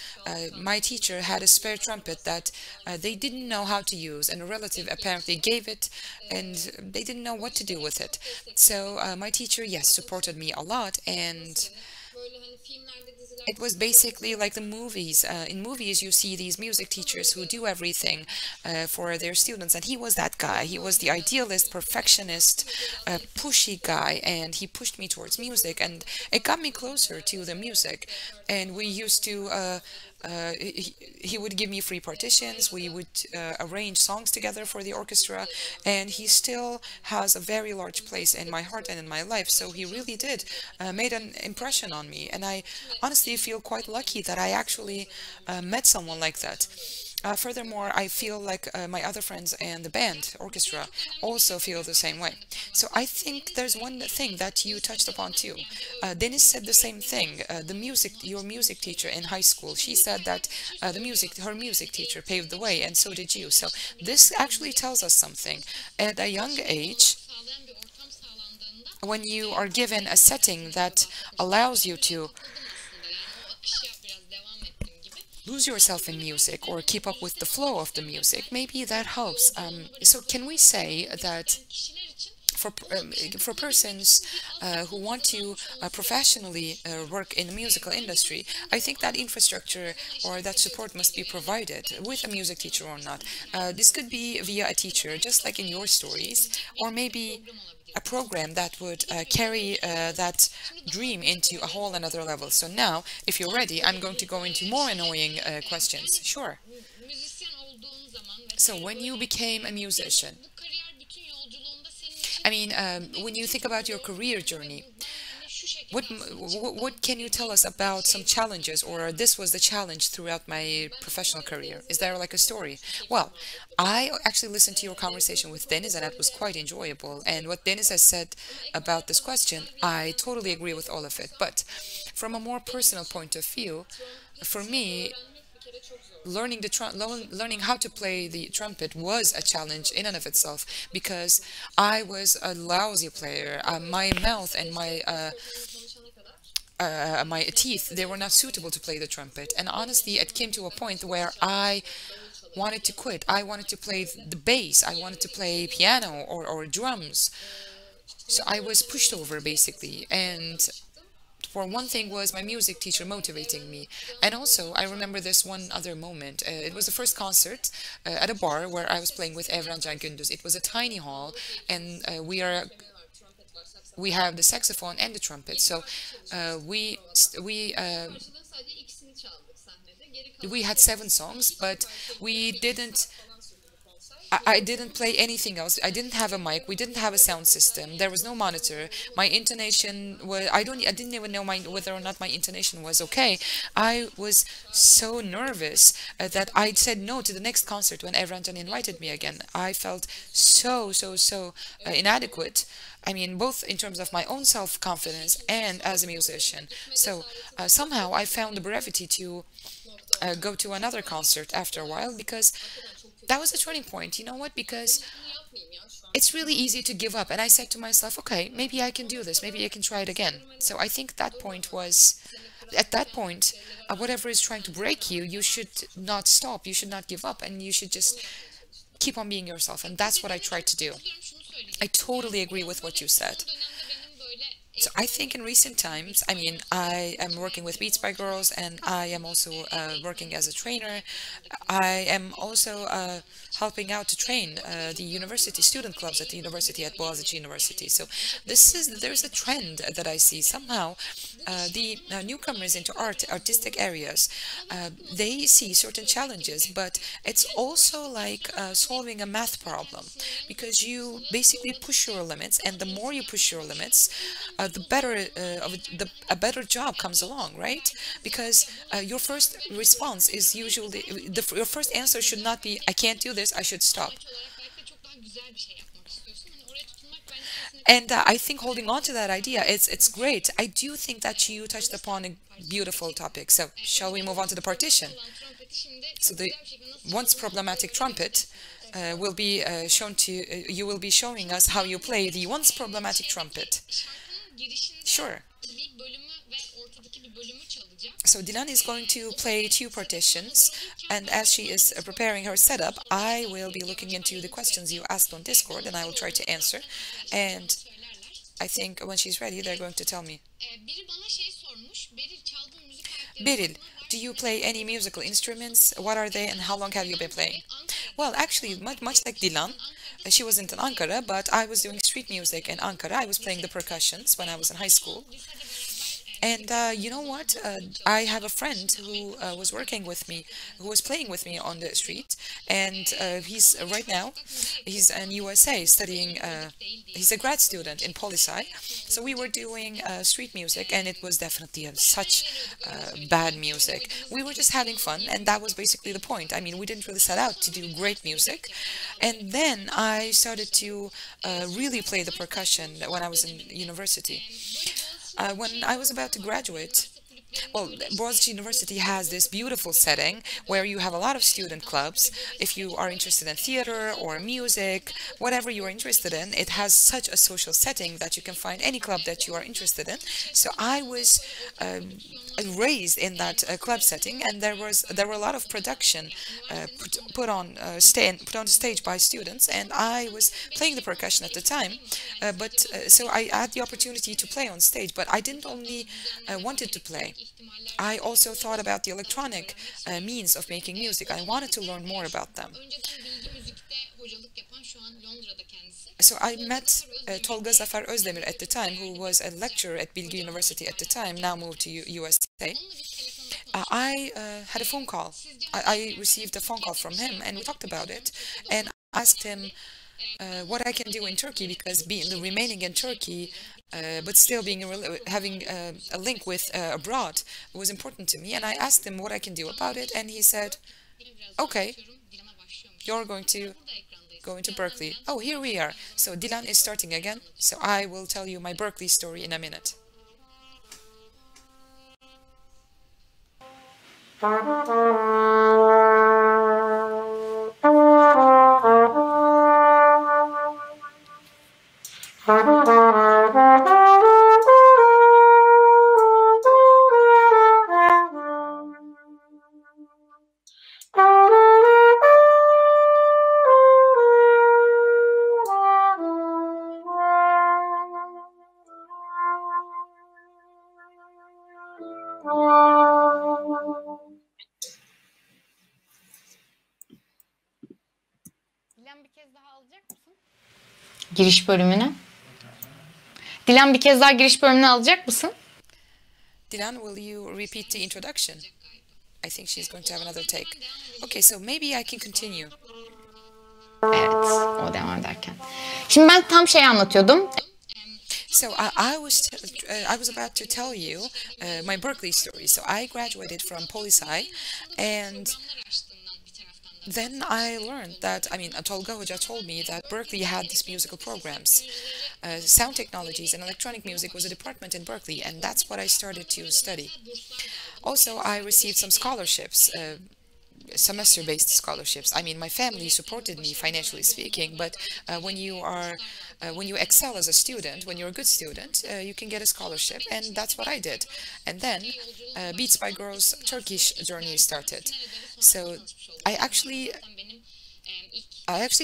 my teacher had a spare trumpet that they didn't know how to use, and a relative apparently gave it, and they didn't know what to do with it. So my teacher, yes, supported me a lot, and it was basically like the movies. In movies, you see these music teachers who do everything for their students, and he was that guy. He was the idealist, perfectionist, pushy guy, and he pushed me towards music, and it got me closer to the music. And we used to he would give me free partitions, we would arrange songs together for the orchestra, and he still has a very large place in my heart and in my life. So he really did made an impression on me, and I honestly feel quite lucky that I actually met someone like that. Furthermore, I feel like my other friends and the band, orchestra, also feel the same way. So I think there's one thing that you touched upon too. Deniz said the same thing. Your music teacher in high school, she said that her music teacher paved the way, and so did you. So this actually tells us something. At a young age, when you are given a setting that allows you to lose yourself in music or keep up with the flow of the music, maybe that helps. So can we say that for persons who want to professionally work in the musical industry, I think that infrastructure or that support must be provided with a music teacher or not. This could be via a teacher, just like in your stories, or maybe a program that would carry that dream into a whole another level. So now, if you're ready, I'm going to go into more annoying questions. Sure. So when you became a musician, I mean, when you think about your career journey, what can you tell us about some challenges, or this was the challenge throughout my professional career? Is there like a story? Well, I actually listened to your conversation with Deniz, and that was quite enjoyable. And what Deniz has said about this question, I totally agree with all of it. But from a more personal point of view, for me, learning how to play the trumpet was a challenge in and of itself, because I was a lousy player. My mouth and my teeth, they were not suitable to play the trumpet. And honestly, it came to a point where I wanted to quit. I wanted to play the bass. I wanted to play piano or drums. So I was pushed over basically. And for one thing was my music teacher motivating me. And also I remember this one other moment. It was the first concert at a bar where I was playing with Evren Can Gündüz. It was a tiny hall, and we have the saxophone and the trumpet. So we had 7 songs, but we didn't. I didn't play anything else. I didn't have a mic. We didn't have a sound system. There was no monitor. My intonation was, I didn't even know whether or not my intonation was okay. I was so nervous that I said no to the next concert when Evren Can invited me again. I felt so inadequate. I mean, both in terms of my own self-confidence and as a musician. So somehow I found the brevity to go to another concert after a while, because that was a turning point. You know what? Because it's really easy to give up. And I said to myself, okay, maybe I can do this. Maybe I can try it again. So I think that point was, at that point, whatever is trying to break you, you should not stop. You should not give up. And you should just keep on being yourself. And that's what I tried to do. I totally agree with what you said. So I think in recent times, I mean, I am working with Beats by Girls, and I am also working as a trainer. I am also helping out to train the university student clubs at the university, at Boğaziçi University. So there's a trend that I see. Somehow the newcomers into artistic areas, they see certain challenges, but it's also like solving a math problem, because you basically push your limits, and the more you push your limits, the better a better job comes along, right? Because your first response is usually your first answer should not be I can't do this, I should stop. And I think holding on to that idea, it's great. I do think that you touched upon a beautiful topic. So shall we move on to the partition? So the once problematic trumpet will be shown to you will be showing us how you play the once problematic trumpet. Sure. So Dilan is going to play 2 partitions, and as she is preparing her setup, I will be looking into the questions you asked on Discord, and I will try to answer. And I think when she's ready, they're going to tell me. Beril, do you play any musical instruments? What are they, and how long have you been playing? Well, actually, much like Dilan, she wasn't in Ankara, but I was doing street music in Ankara. I was playing the percussions when I was in high school. And you know what? I have a friend who was working with me, who was playing with me on the street, and he's right now, he's in USA studying, he's a grad student in Poli-Sci. So we were doing street music, and it was definitely such bad music. We were just having fun, and that was basically the point. I mean, we didn't really set out to do great music. And then I started to really play the percussion when I was in university. When I was about to graduate, well, Boğaziçi University has this beautiful setting where you have a lot of student clubs. If you are interested in theater or music, whatever you are interested in, it has such a social setting that you can find any club that you are interested in. So I was raised in that club setting, and there were a lot of production put on stage by students, and I was playing the percussion at the time. So I had the opportunity to play on stage, but I didn't only wanted to play. I also thought about the electronic means of making music. I wanted to learn more about them. So I met Tolga Zafer Özdemir at the time, who was a lecturer at Bilgi University at the time, now moved to USA. I had a phone call. I received a phone call from him, and we talked about it, and asked him what I can do in Turkey, because remaining in Turkey, but still having a link with abroad was important to me. And I asked him what I can do about it, and he said, okay, you're going to go into Berkeley. Oh, here we are. So Dilan is starting again, so I will tell you my Berkeley story in a minute. Giriş bölümünü. Dilan bir kez daha giriş bölümünü alacak mısın? Dilan, will you repeat the introduction? I think she's going to have another take. Okay, so maybe I can continue. Evet, o devam ederken. Şimdi ben tam şey anlatıyordum. So I was about to tell you my Berkeley story. So I graduated from Poli-Sci, and then I learned that, Tolga Hoca told me that Berkeley had these musical programs. Sound technologies and electronic music was a department in Berkeley, and that's what I started to study. Also, I received some scholarships, semester-based scholarships. My family supported me financially speaking, but when you excel as a student, when you're a good student, you can get a scholarship, and that's what I did. And then Beats by Girls Turkish journey started. So I actually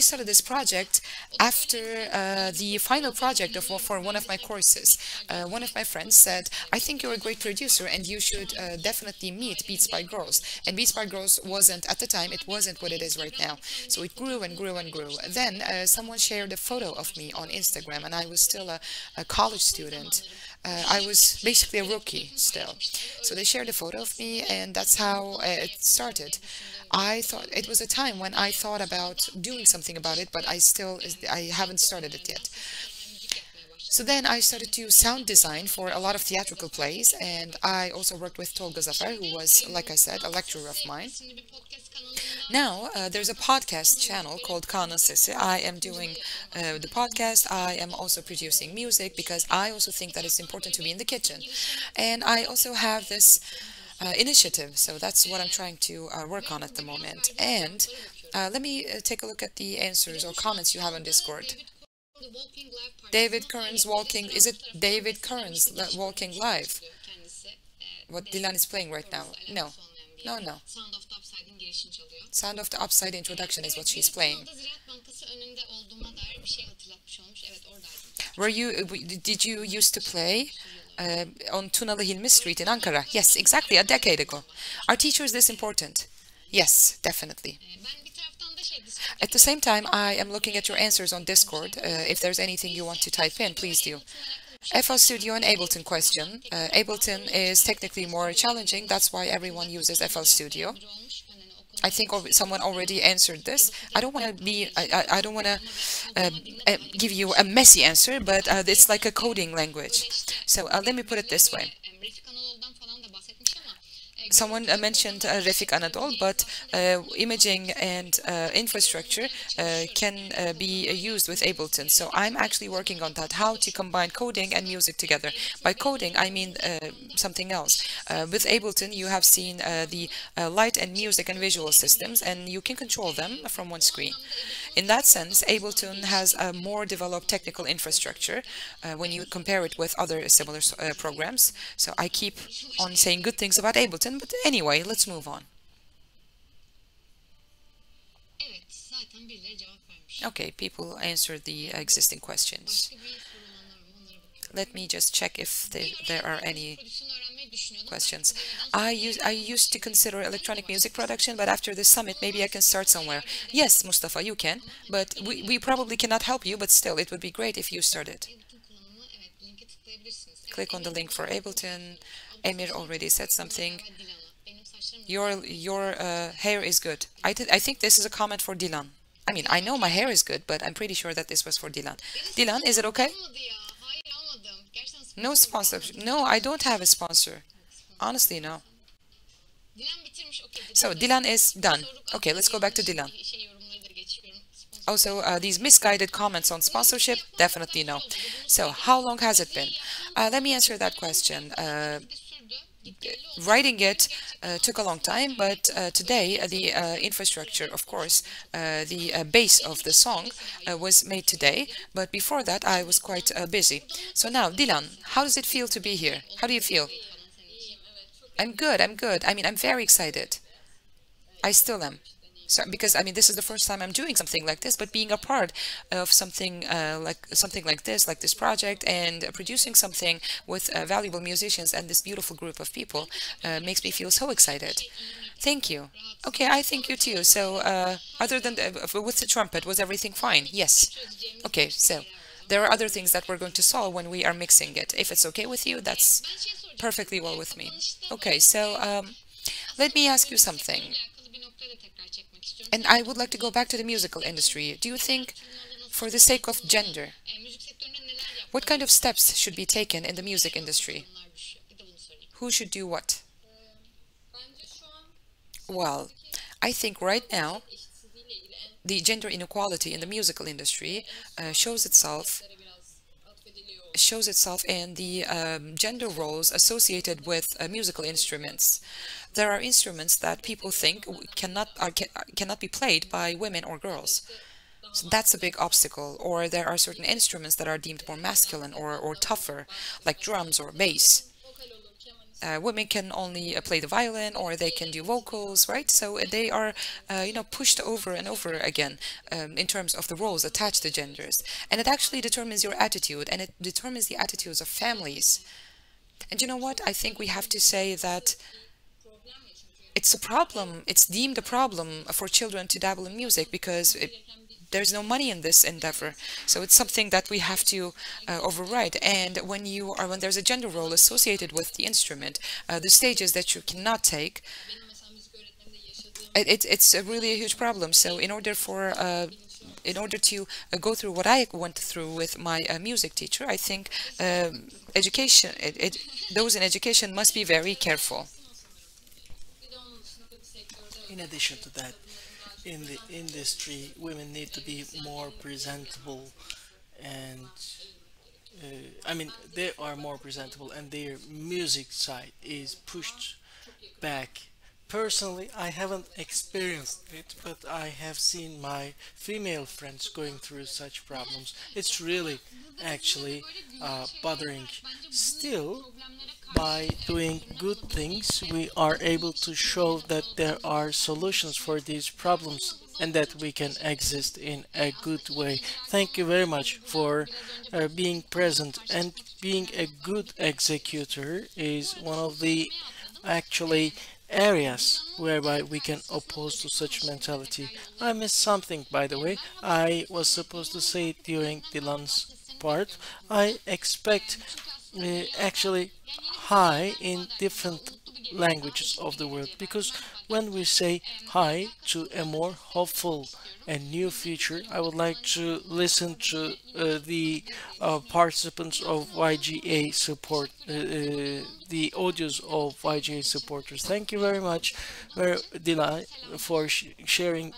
started this project after the final project for one of my courses. One of my friends said, I think you're a great producer and you should definitely meet Beats by Girls. And Beats by Girls wasn't, at the time, it wasn't what it is right now. So it grew and grew and grew. Then someone shared a photo of me on Instagram, and I was still a college student. I was basically a rookie still. So they shared a photo of me, and that's how it started. I thought it was a time when I thought about doing something about it, but I haven't started it yet. So then I started to sound design for a lot of theatrical plays, and I also worked with Tolga Zafer, who was, like I said, a lecturer of mine. Now, there's a podcast channel called Kaan'ın Sesi. I am doing the podcast. I am also producing music because I also think that it's important to be in the kitchen. And I also have this initiative, so that's what I'm trying to work on at the moment. And let me take a look at the answers or comments you have on Discord. David Kearns walking, is it David Kearns walking live? What Dilan is playing right now? No. Sound of the Upside introduction is what she's playing. Did you used to play on Tunalı Hilmi Street in Ankara? Yes, exactly, a decade ago. Are teachers this important? Yes, definitely. At the same time, I am looking at your answers on Discord. If there's anything you want to type in, please do. FL Studio and Ableton question. Ableton is technically more challenging. That's why everyone uses FL Studio. I think someone already answered this. I don't want to give you a messy answer, but it's like a coding language. So let me put it this way. Someone mentioned Refik Anadol, but imaging and infrastructure can be used with Ableton. So I'm actually working on that, how to combine coding and music together. By coding, I mean something else. With Ableton, you have seen the light and music and visual systems, and you can control them from one screen. In that sense, Ableton has a more developed technical infrastructure when you compare it with other similar programs. So I keep on saying good things about Ableton, but anyway, let's move on. Okay, people answered the existing questions. Let me just check if there are any questions. I used to consider electronic music production, but after this summit, maybe I can start somewhere. Yes, Mustafa, you can, but we probably cannot help you, but still, it would be great if you started. Click on the link for Ableton. Emir already said something. Your hair is good. I think this is a comment for Dilan. I mean, I know my hair is good, but I'm pretty sure that this was for Dilan. Dilan, is it okay? No sponsorship. No, I don't have a sponsor. Honestly, no. So, Dilan is done. Okay, let's go back to Dilan. Also, these misguided comments on sponsorship, definitely no. So, how long has it been? Let me answer that question. Writing it took a long time, but today the infrastructure, of course, the base of the song was made today, but before that I was quite busy. So now, Dilan, how does it feel to be here? How do you feel? I'm good, I'm good. I mean, I'm very excited. I still am. So, because I mean, this is the first time I'm doing something like this, but being a part of something like this project, and producing something with valuable musicians and this beautiful group of people makes me feel so excited. Thank you. Okay, I thank you too. So, other than with the trumpet, was everything fine? Yes. Okay, so there are other things that we're going to solve when we are mixing it. If it's okay with you, that's perfectly well with me. Okay, so let me ask you something. And I would like to go back to the musical industry. Do you think, for the sake of gender, what kind of steps should be taken in the music industry? Who should do what? Well, I think right now the gender inequality in the musical industry shows itself in the gender roles associated with musical instruments. There are instruments that people think cannot be played by women or girls. So that's a big obstacle. Or there are certain instruments that are deemed more masculine or tougher, like drums or bass. Women can only play the violin, or they can do vocals, right? So they are, pushed over and over again in terms of the roles attached to genders. And it actually determines your attitude, and it determines the attitudes of families. And you know what? I think we have to say that it's a problem. It's deemed a problem for children to dabble in music because there's no money in this endeavor. So it's something that we have to override. And when there's a gender role associated with the instrument, the stages that you cannot take, it's really a huge problem. So in order to go through what I went through with my music teacher, I think those in education must be very careful. In addition to that, in the industry, women need to be more presentable, and I mean, they are more presentable, and their music side is pushed back. Personally, I haven't experienced it, but I have seen my female friends going through such problems. It's really actually bothering. Still, by doing good things, we are able to show that there are solutions for these problems and that we can exist in a good way. Thank you very much for being present, and being a good executor is one of the actually areas whereby we can oppose to such mentality. I missed something, by the way. I was supposed to say it during Dylan's part. I expect actually hi in different languages of the world, because when we say hi to a more hopeful and new future, I would like to listen to the participants of YGA support, the audios of YGA supporters. Thank you very much, Dila, for sharing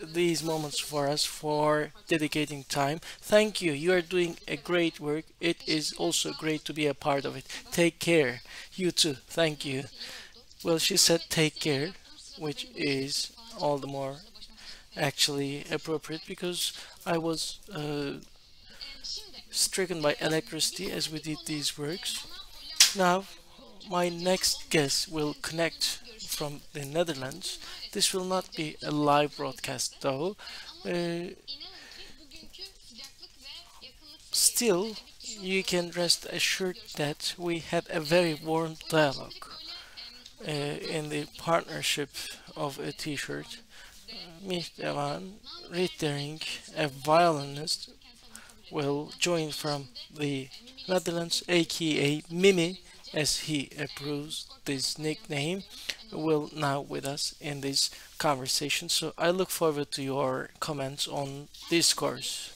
these moments for us, for dedicating time. Thank you. You are doing a great work. It is also great to be a part of it. Take care. You too. Thank you. Well, she said take care, which is all the more actually appropriate because I was stricken by electricity as we did these works. Now, my next guest will connect from the Netherlands. This will not be a live broadcast though. Still, you can rest assured that we had a very warm dialogue in the partnership of a t-shirt. Mihdevan Rittering, a violinist, will join from the Netherlands, aka Mimi, as he approves this nickname, will now with us in this conversation. So I look forward to your comments on this course.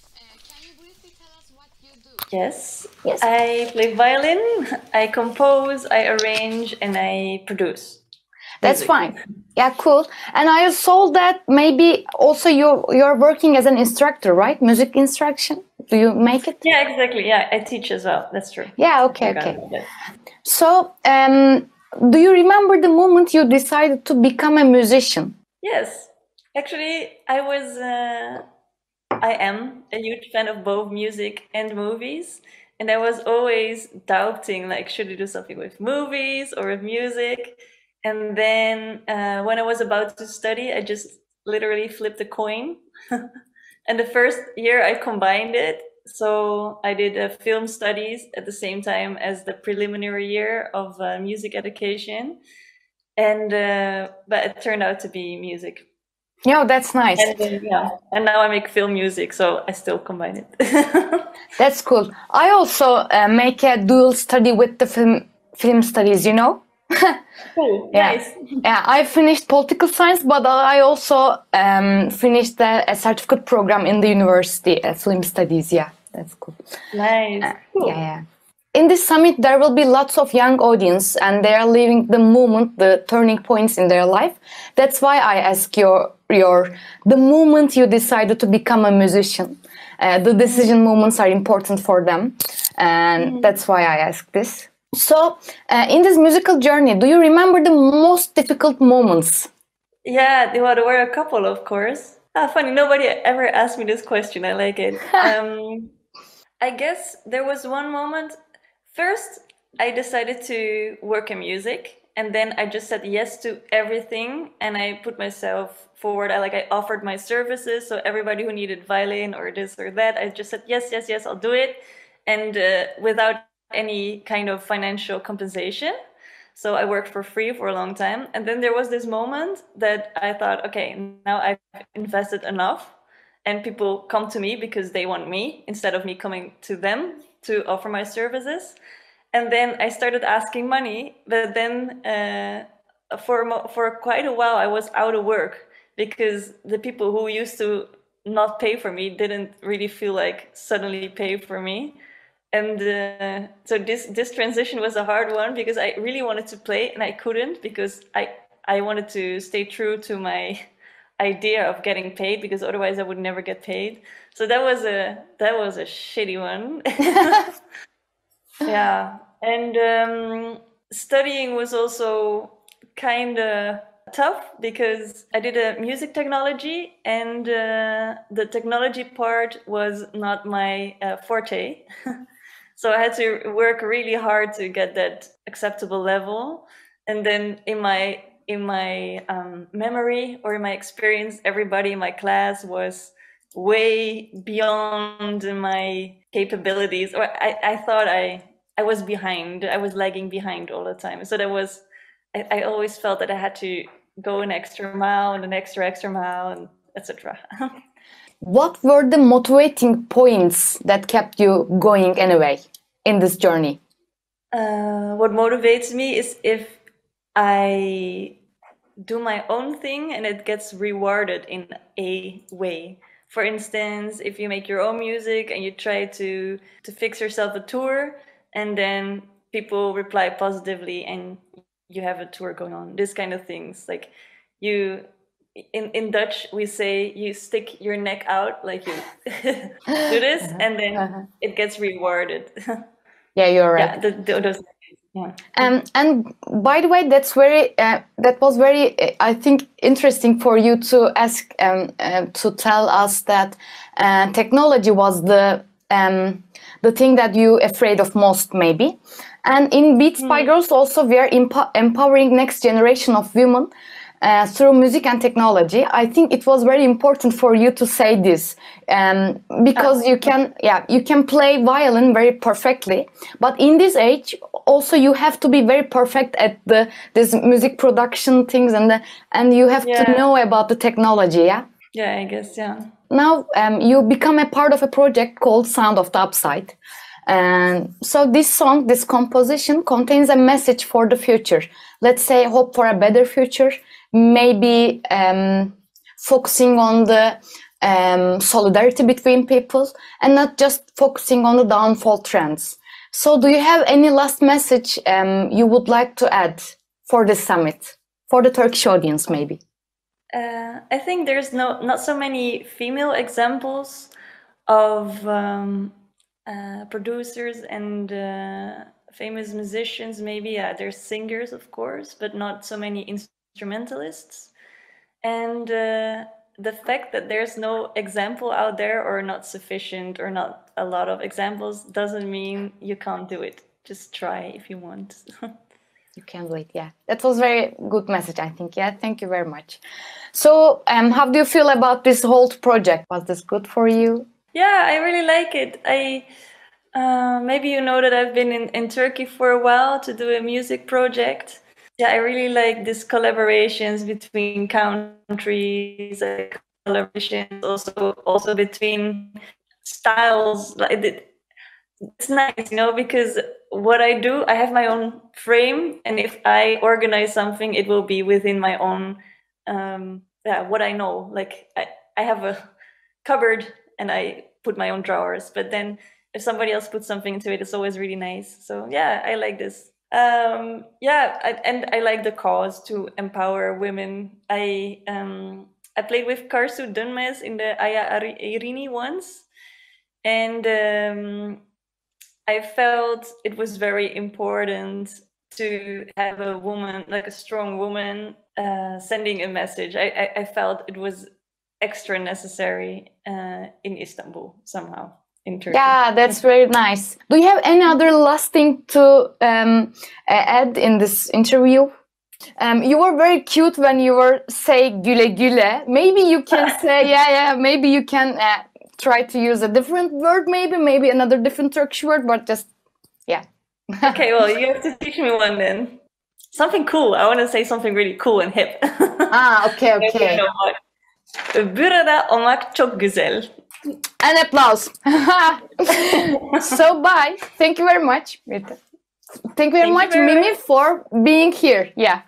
Yes, I play violin, I compose, I arrange, and I produce. That's fine. Yeah, cool. And I saw that maybe also you're working as an instructor, right? Music instruction. Do you make it? Yeah, exactly. Yeah, I teach as well. That's true. Yeah, okay. So, do you remember the moment you decided to become a musician? Yes. Actually, I am a huge fan of both music and movies. And I was always doubting, like, should I do something with movies or with music? And then when I was about to study, I just literally flipped a coin. And the first year I combined it. So I did film studies at the same time as the preliminary year of music education. And but it turned out to be music. Yeah, that's nice. And then, yeah, and now I make film music, so I still combine it. That's cool. I also make a dual study with the film studies, you know? Cool. Yeah. Nice. Yeah, I finished political science, but I also finished a certificate program in the university, film studies. Yeah, that's cool. Nice. Cool. Yeah. In this summit, there will be lots of young audience, and they are living the moment, the turning points in their life. That's why I ask the moment you decided to become a musician. The decision moments are important for them, and that's why I ask this. So, in this musical journey, do you remember the most difficult moments? Yeah, there were a couple, of course. Funny, nobody ever asked me this question. I like it. I guess there was one moment. First, I decided to work in music, and then I just said yes to everything, and I put myself forward. I offered my services, so everybody who needed violin or this or that, I just said yes, I'll do it, and without any kind of financial compensation. So I worked for free for a long time, and then there was this moment that I thought, okay, now I've invested enough, and people come to me because they want me instead of me coming to them to offer my services. And then I started asking money, but then for quite a while I was out of work because the people who used to not pay for me didn't really feel like suddenly pay for me. And so this transition was a hard one because I really wanted to play and I couldn't because I wanted to stay true to my idea of getting paid because otherwise I would never get paid. So that was a shitty one. Yeah, and studying was also kind of tough because I did a music technology and the technology part was not my forte. So I had to work really hard to get that acceptable level. And then in my memory or in my experience, everybody in my class was way beyond my capabilities, or I thought I was behind. I was lagging behind all the time. So I always felt that I had to go an extra mile and an extra mile, and etc. What were the motivating points that kept you going anyway in this journey? What motivates me is if I do my own thing and it gets rewarded in a way. For instance, if you make your own music and you try to fix yourself a tour and then people reply positively and you have a tour going on, this kind of things. Like you, in Dutch, we say you stick your neck out, like you do this and then it gets rewarded. Yeah, you're right. Yeah, those. Yeah. And by the way, that was very, I think, interesting for you to ask to tell us that technology was the thing that you afraid of most, maybe. And in Beats by Girls also we are empowering next generation of women through music and technology. I think it was very important for you to say this because you can play violin very perfectly, but in this age also you have to be very perfect at this music production things and you have to know about the technology. Yeah, I guess. Now you become a part of a project called Sound of the Upside. And so this song, this composition contains a message for the future. Let's say hope for a better future, maybe focusing on the solidarity between people and not just focusing on the downfall trends. So do you have any last message you would like to add for this summit, for the Turkish audience maybe? I think there's not so many female examples of producers and famous musicians. Maybe there's singers, of course, but not so many instrumentalists. And the fact that there's no example out there or not sufficient or not a lot of examples doesn't mean you can't do it. Just try if you want. You can do it. Yeah, that was very good message, I think. Yeah, thank you very much. So, how do you feel about this whole project? Was this good for you? Yeah, I really like it. Maybe you know that I've been in Turkey for a while to do a music project. Yeah, I really like these collaborations between countries, like collaborations also between styles. It's nice, because what I do, I have my own frame, and if I organize something, it will be within my own, what I know. Like I have a cupboard and I put my own drawers, but then if somebody else puts something into it, it's always really nice. So yeah, I like this. And I like the cause to empower women. I played with Karsu Dunmes in the Aya Irini once, and I felt it was very important to have a woman, like a strong woman, sending a message. I felt it was extra necessary in Istanbul somehow, in Turkey. Yeah, that's very nice. Do you have any other last thing to add in this interview? You were very cute when you were say güle güle. Maybe you can say maybe you can try to use a different word, maybe another different Turkish word, but just Okay, well, you have to teach me one then. Something cool. I want to say something really cool and hip. Okay. Burada olmak çok güzel. An applause. So bye. Thank you very much. Thank you very much, Mimi, for being here. Yeah.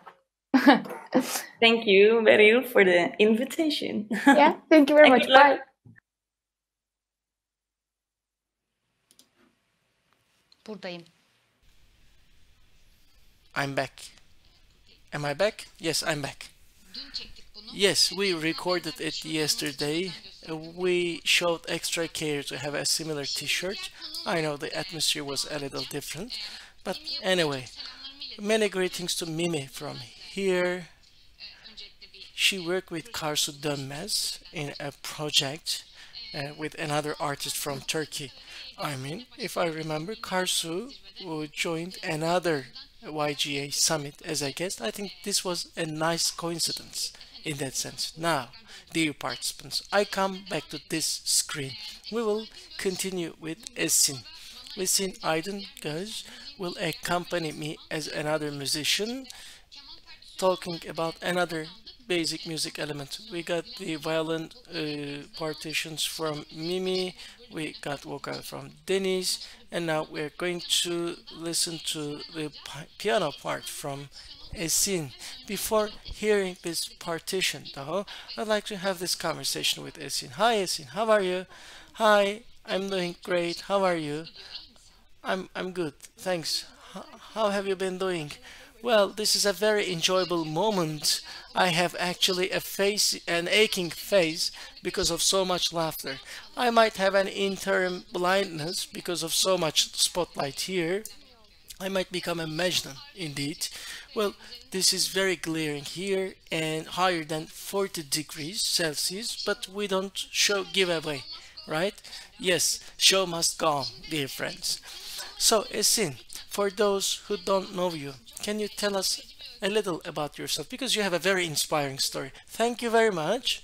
Thank you, Beryl, for the invitation. Yeah, thank you very much. Bye. Buradayım. I'm back. Am I back? Yes, I'm back. Yes, we recorded it yesterday. We showed extra care to have a similar t-shirt. I know the atmosphere was a little different, but anyway, many greetings to Mimi from here. She worked with Karsu Dönmez in a project with another artist from Turkey. I mean, if I remember, Karsu joined another YGA summit as a guest. I think this was a nice coincidence in that sense. Now, dear participants, I come back to this screen. We will continue with Esin. Esin Aydingöz will accompany me as another musician, talking about another basic music element. We got the violin partitions from Mimi, we got vocal from Dennis, and now we're going to listen to the piano part from Esin. Before hearing this partition though, I'd like to have this conversation with Esin. Hi Esin, how are you? Hi, I'm doing great. How are you? I'm good, thanks. How have you been doing? Well, this is a very enjoyable moment. I have actually an aching face because of so much laughter. I might have an interim blindness because of so much spotlight here. I might become a Majnun, indeed. Well, this is very glaring here and higher than 40 degrees Celsius, but we don't show giveaway, right? Yes, show must go on, dear friends. So, Esin, for those who don't know you, can you tell us a little about yourself? Because you have a very inspiring story. Thank you very much.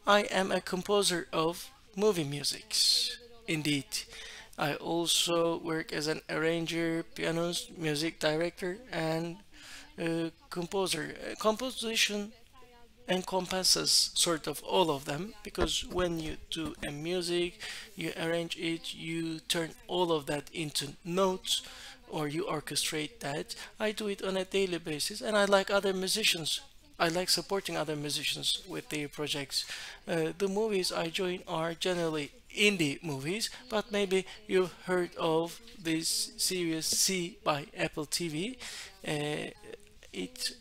I am a composer of movie musics, indeed. I also work as an arranger, pianist, music director, and composer. Composition encompasses sort of all of them, because when you do a music, you arrange it, you turn all of that into notes, or you orchestrate that. I do it on a daily basis, and I like other musicians. I like supporting other musicians with their projects. The movies I join are generally indie movies, but maybe you've heard of this series C by Apple TV. It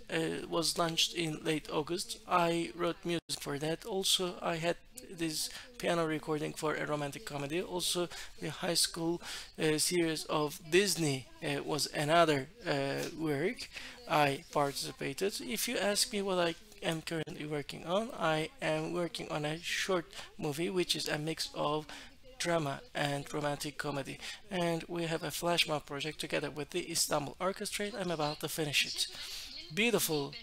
was launched in late August. I wrote music for that. Also, I had this piano recording for a romantic comedy. Also, the high school series of Disney was another work I participated. If you ask me what I am currently working on, I am working on a short movie which is a mix of drama and romantic comedy. And we have a flash mob project together with the Istanbul Orchestrate. I'm about to finish it. Beautiful.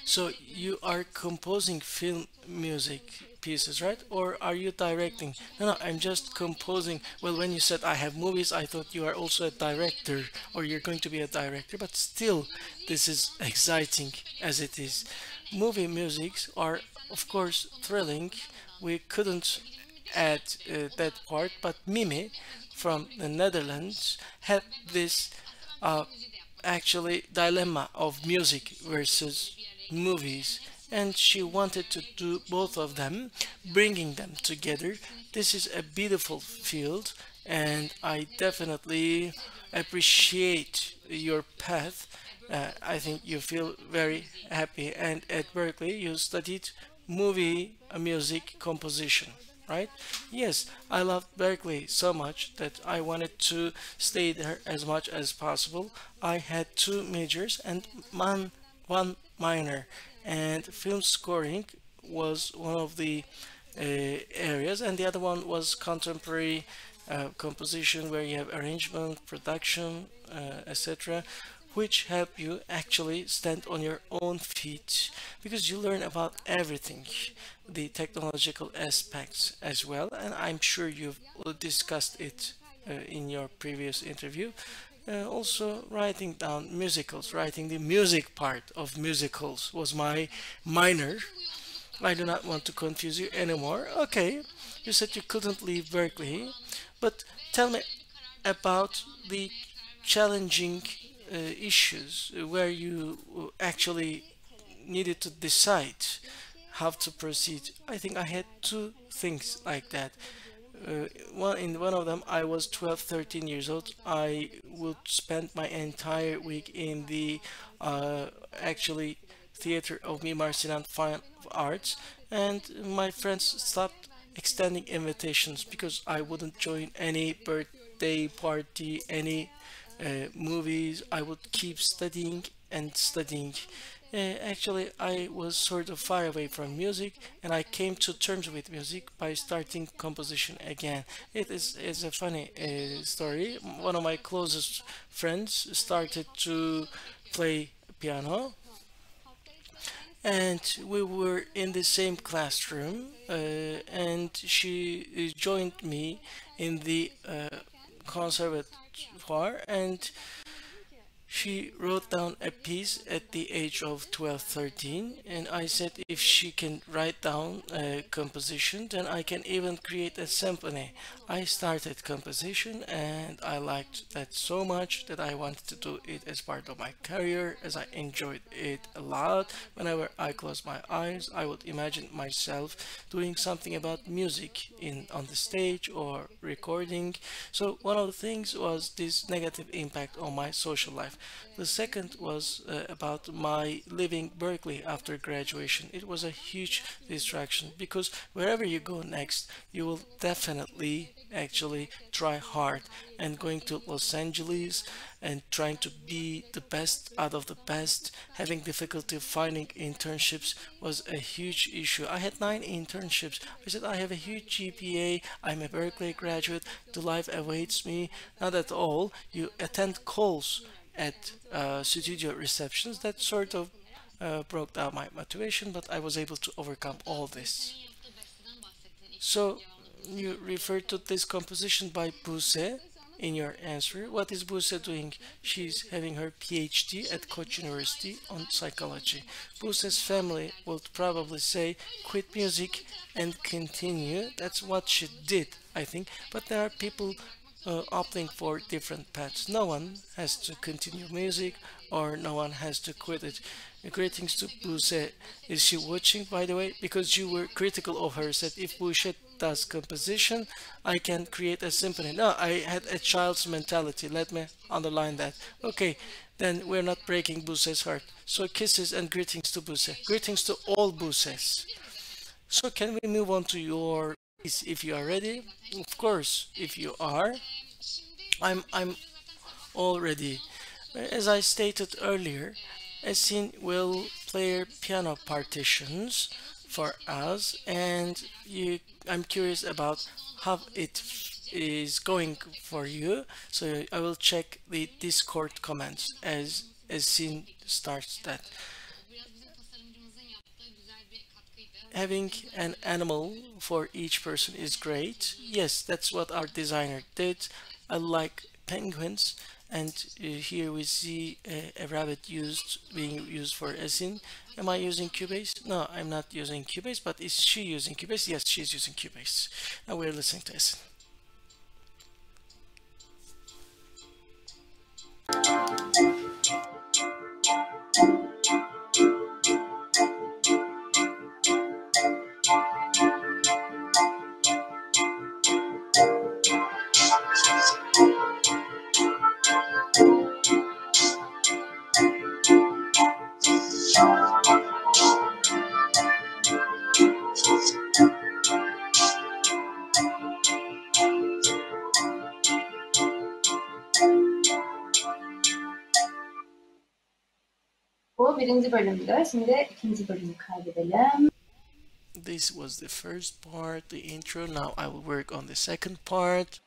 So you are composing film music pieces, right? Or are you directing? No, no, I'm just composing. Well, when you said I have movies, I thought you are also a director or you're going to be a director, but still, this is exciting as it is. Movie musics are, of course, thrilling. We couldn't add that part, but Mimi from the Netherlands had this uh, actually dilemma of music versus movies, and she wanted to do both of them, bringing them together. This is a beautiful field, and I definitely appreciate your path. I think you feel very happy, and at Berkeley you studied movie music composition, right? Yes, I loved Berkeley so much that I wanted to stay there as much as possible. I had two majors and one minor, and film scoring was one of the areas, and the other one was contemporary composition, where you have arrangement, production, etc., which help you actually stand on your own feet because you learn about everything, the technological aspects as well, and I'm sure you've discussed it in your previous interview. Also, writing down musicals, writing the music part of musicals was my minor. I do not want to confuse you anymore. Okay, you said you couldn't leave Berkeley, but tell me about the challenging issues where you actually needed to decide how to proceed. I think I had two things like that. One of them, I was 12, 13 years old. I would spend my entire week in the actually theater of Mimar Sinan Fine Arts, and my friends stopped extending invitations because I wouldn't join any birthday party, any movies. I would keep studying and studying. Actually, I was sort of far away from music, and I came to terms with music by starting composition again. It's a funny story. One of my closest friends started to play piano, and we were in the same classroom, and she joined me in the conservatoire, and she wrote down a piece at the age of 12, 13, and I said if she can write down a composition, then I can even create a symphony. I started composition and I liked that so much that I wanted to do it as part of my career, as I enjoyed it a lot. Whenever I closed my eyes, I would imagine myself doing something about music on the stage or recording. So one of the things was this negative impact on my social life. The second was about my leaving Berkeley after graduation. It was a huge distraction because wherever you go next, you will definitely actually try hard, and going to Los Angeles and trying to be the best out of the best, having difficulty finding internships was a huge issue. I had 9 internships. I said I have a huge GPA, I'm a Berkeley graduate, the life awaits me. Not at all. You attend calls at studio receptions. That sort of broke down my motivation, but I was able to overcome all this. So you referred to this composition by Buse in your answer. What is Buse doing? She's having her PhD at Koç University on psychology. Buse's family would probably say quit music and continue. That's what she did, I think. But there are people opting for different paths. No one has to continue music or no one has to quit it. Greetings to Buse. Is she watching, by the way? Because you were critical of her, said if Buse does composition, I can create a symphony. No, I had a child's mentality. Let me underline that. Okay, then we're not breaking Buse's heart. So kisses and greetings to Buse. Greetings to all Buses. So can we move on to your piece if you are ready? Of course, if you are. I'm all ready. As I stated earlier, a scene will play piano partitions for us, and I'm curious about how it is going for you. So I will check the Discord comments as Sin starts that. Having an animal for each person is great. Yes, that's what our designer did. I like penguins, and here we see a rabbit being used for Esin. Am I using Cubase? No, I'm not using Cubase, but is she using Cubase? Yes, she's using Cubase. Now we're listening to Esin. Bu birinci bölümdü. Şimdi ikinci bölümü kaydedelim. This was the first part, the intro. Now I will work on the second part.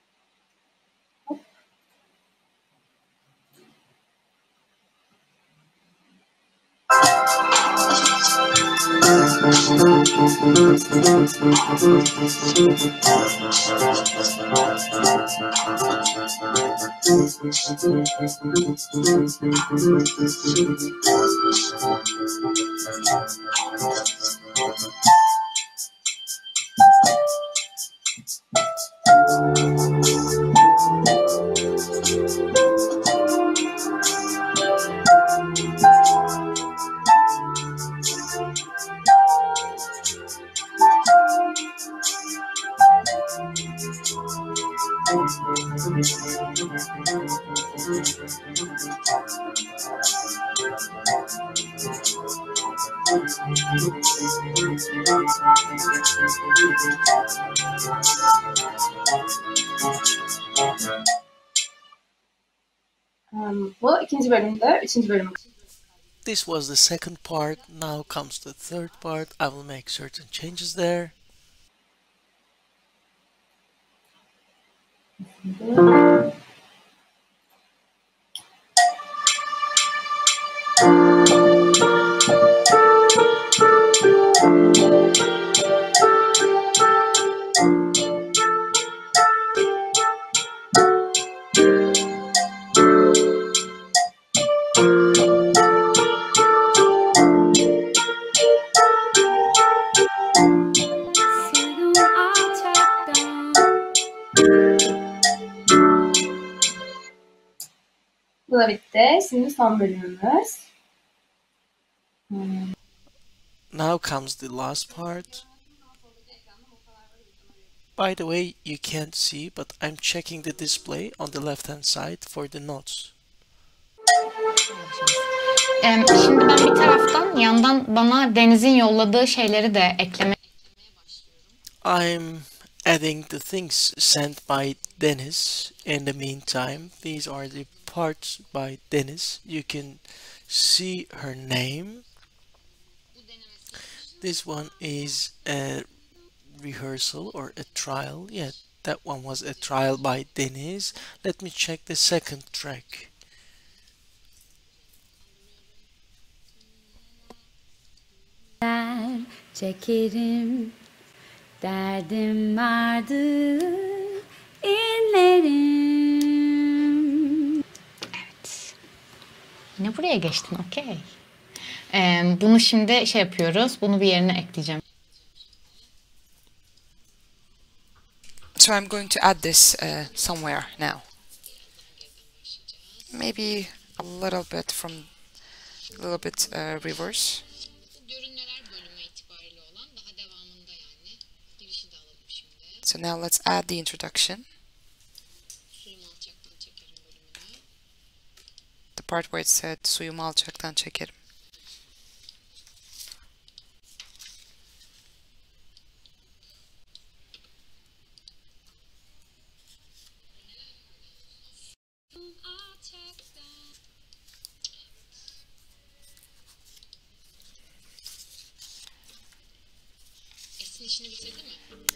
Bu ikinci bölümdü. Üçüncü bölümü. This was the second part. Now comes the third part. I will make certain changes there. Bu da bitti. Şimdi son bölümümüz. Now comes the last part. By the way, you can't see, but I'm checking the display on the left-hand side for the notes. Şimdi ben bir taraftan yandan bana Deniz'in yolladığı şeyleri de eklemeye I'm adding the things sent by Deniz. In the meantime, these are the parts by Deniz. You can see her name. This one is a rehearsal or a trial. Yeah, that one was a trial by Deniz. Let me check the second track. Çekerim derdim vardı inlerim. Evet. Yine buraya geçtin, okey. Bunu şimdi şey yapıyoruz. Bunu bir yerine ekleyeceğim. So I'm going to add this somewhere now. Maybe a little bit reverse. So now let's add the introduction. The part where it said suyumu alçaktan çekerim.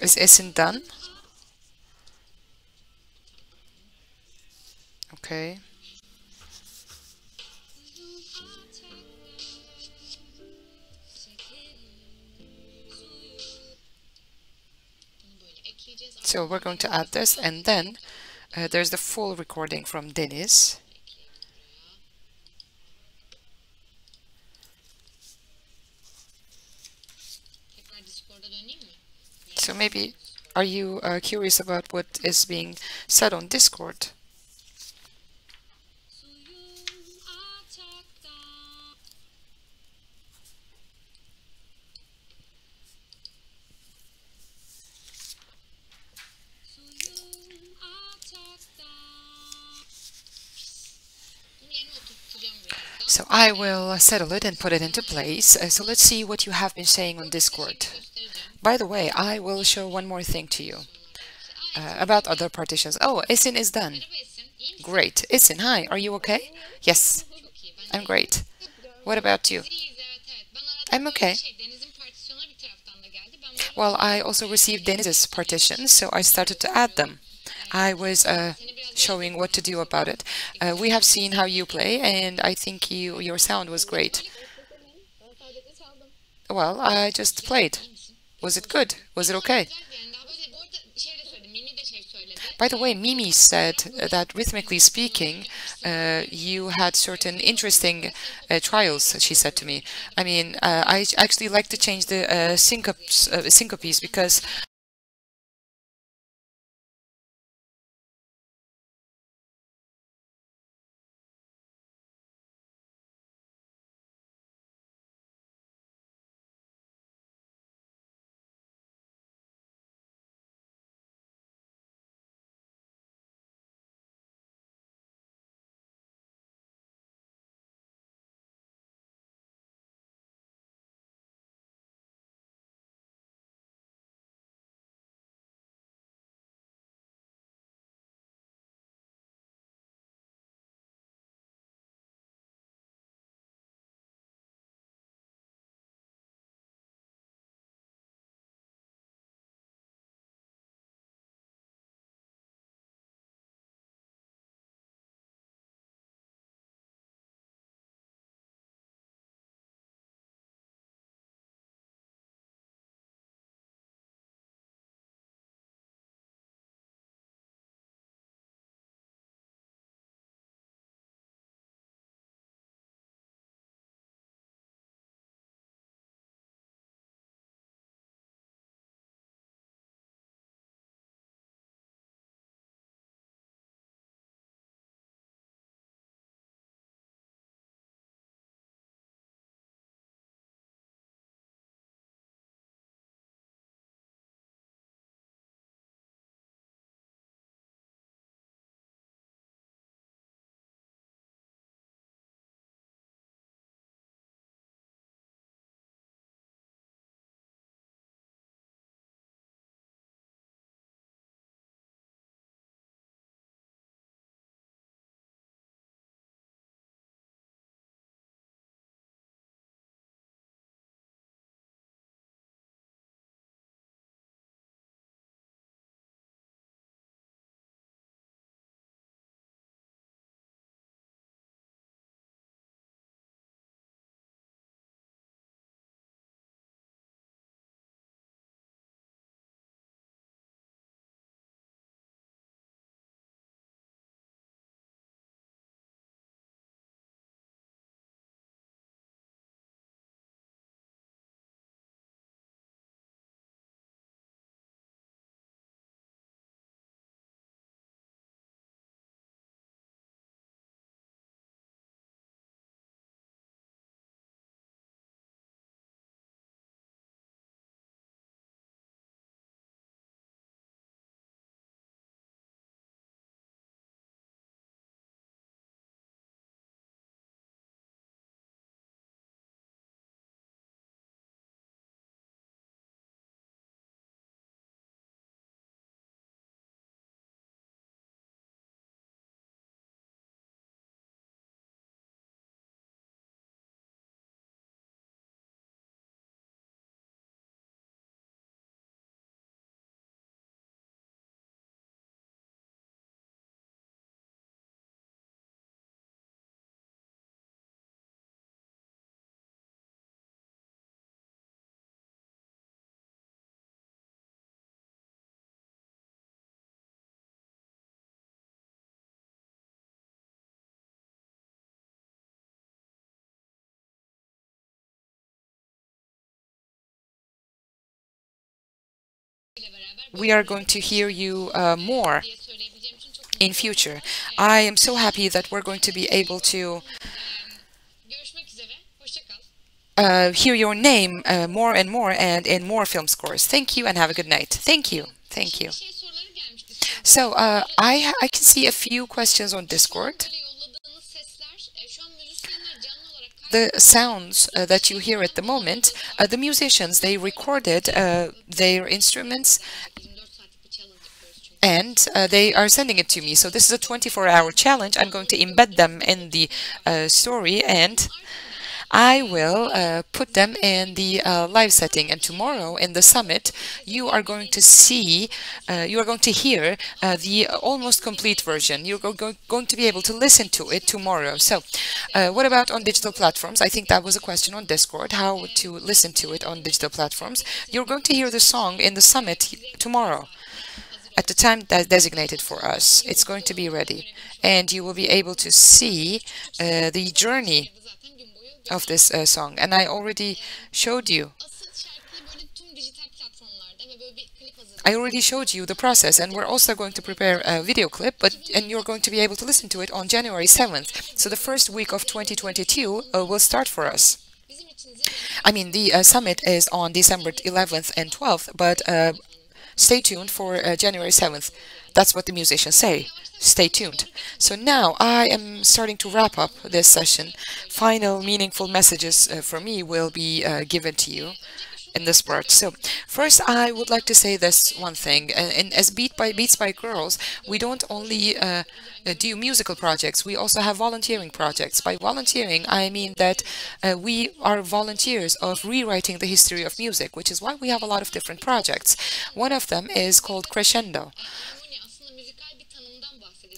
Is Esin done? Okay. So we're going to add this, and then there's the full recording from Deniz. So maybe, are you curious about what is being said on Discord? So I will settle it and put it into place. So let's see what you have been saying on Discord. By the way, I will show one more thing to you about other partitions. Oh, Esin is done. Great. Esin, hi. Are you okay? Yes, I'm great. What about you? I'm okay. Well, I also received Deniz's partitions, so I started to add them. I was showing what to do about it. We have seen how you play, and I think your sound was great. Well, I just played. Was it good? Was it okay? By the way, Mimi said that rhythmically speaking, you had certain interesting trials, she said to me. I mean, I actually like to change the syncopes because we are going to hear you more in future. I am so happy that we're going to be able to hear your name more and more and in more film scores. Thank you and have a good night. Thank you. Thank you. So I can see a few questions on Discord. The sounds that you hear at the moment, the musicians, they recorded their instruments and they are sending it to me. So this is a 24-hour challenge. I'm going to embed them in the story and I will put them in the live setting, and tomorrow in the summit you are going to see, you are going to hear the almost complete version. You're going to be able to listen to it tomorrow. So what about on digital platforms? I think that was a question on Discord, how to listen to it on digital platforms. You're going to hear the song in the summit tomorrow at the time that's designated for us. It's going to be ready, and you will be able to see the journey of this song, and I already showed you. The process, and we're also going to prepare a video clip, and you're going to be able to listen to it on January 7th. So the first week of 2022 will start for us. I mean, the summit is on December 11th and 12th, but stay tuned for January 7th. That's what the musicians say. Stay tuned. So now I am starting to wrap up this session. Final meaningful messages from me will be given to you in this part. So first I would like to say this one thing. And as Beats by Girls, we don't only do musical projects, we also have volunteering projects. By volunteering, I mean that we are volunteers of rewriting the history of music, which is why we have a lot of different projects. One of them is called Crescendo.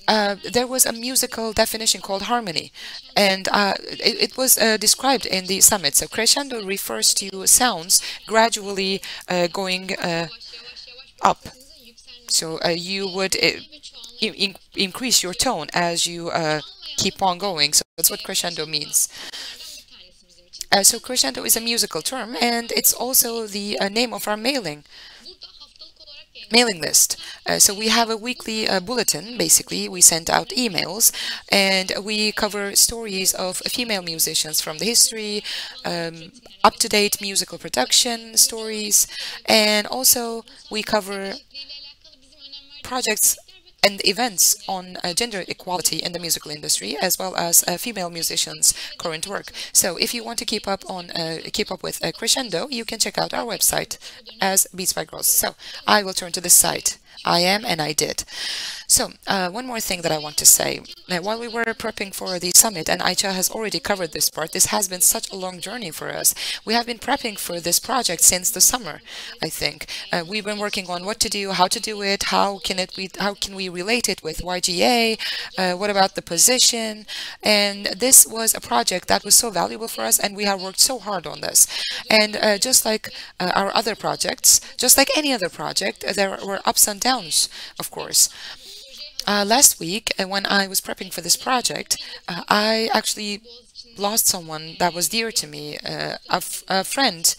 There was a musical definition called harmony, and it was described in the summit. So crescendo refers to sounds gradually going up. So you would increase your tone as you keep on going. So that's what crescendo means. So crescendo is a musical term, and it's also the name of our mailing list. So we have a weekly bulletin. Basically, we send out emails and we cover stories of female musicians from the history, up-to-date musical production stories, and also we cover projects and events on gender equality in the musical industry, as well as female musicians' current work. So if you want to keep up with Crescendo, you can check out our website as Beats by Girls. So I will turn to this site. I am and I did. So one more thing that I want to say. While we were prepping for the summit, and Ayça has already covered this part, this has been such a long journey for us. We have been prepping for this project since the summer, I think. We've been working on what to do, how to do it, how can we relate it with YGA, what about the position, and this was a project that was so valuable for us, and we have worked so hard on this. And just like our other projects, just like any other project, there were ups and downs, of course. Last week, when I was prepping for this project, I actually lost someone that was dear to me, a friend,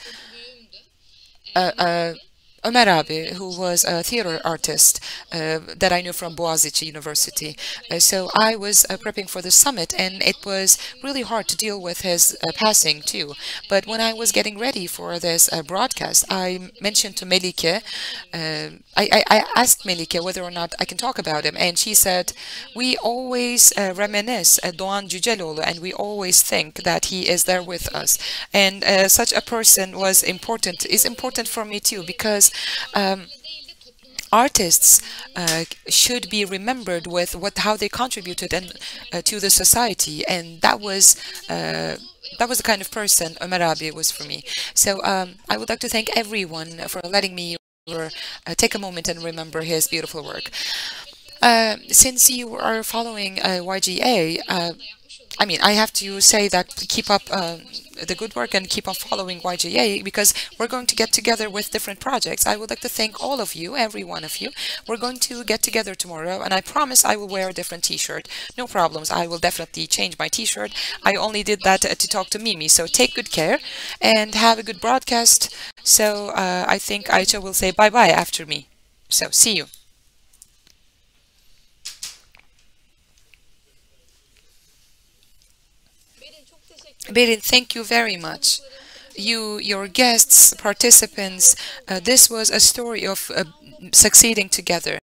Ömer abi, who was a theater artist that I knew from Boğaziçi University. So I was prepping for the summit, and it was really hard to deal with his passing too. But when I was getting ready for this broadcast, I mentioned to Melike, I asked Melike whether or not I can talk about him, and she said, we always reminisce Doğan Cüceloğlu, and we always think that he is there with us. And such a person is important for me too, because artists should be remembered with how they contributed to the society, and that was the kind of person Ömer abi was for me. So I would like to thank everyone for letting me take a moment and remember his beautiful work. Since you are following YGA, I mean, I have to say that keep up the good work and keep on following YGA, because we're going to get together with different projects. I would like to thank all of you, every one of you. We're going to get together tomorrow, and I promise I will wear a different t-shirt. No problems. I will definitely change my t-shirt. I only did that to talk to Mimi. So take good care and have a good broadcast. So I think Ayça will say bye-bye after me. So, see you. Berin, thank you very much. You, your guests, participants, this was a story of succeeding together.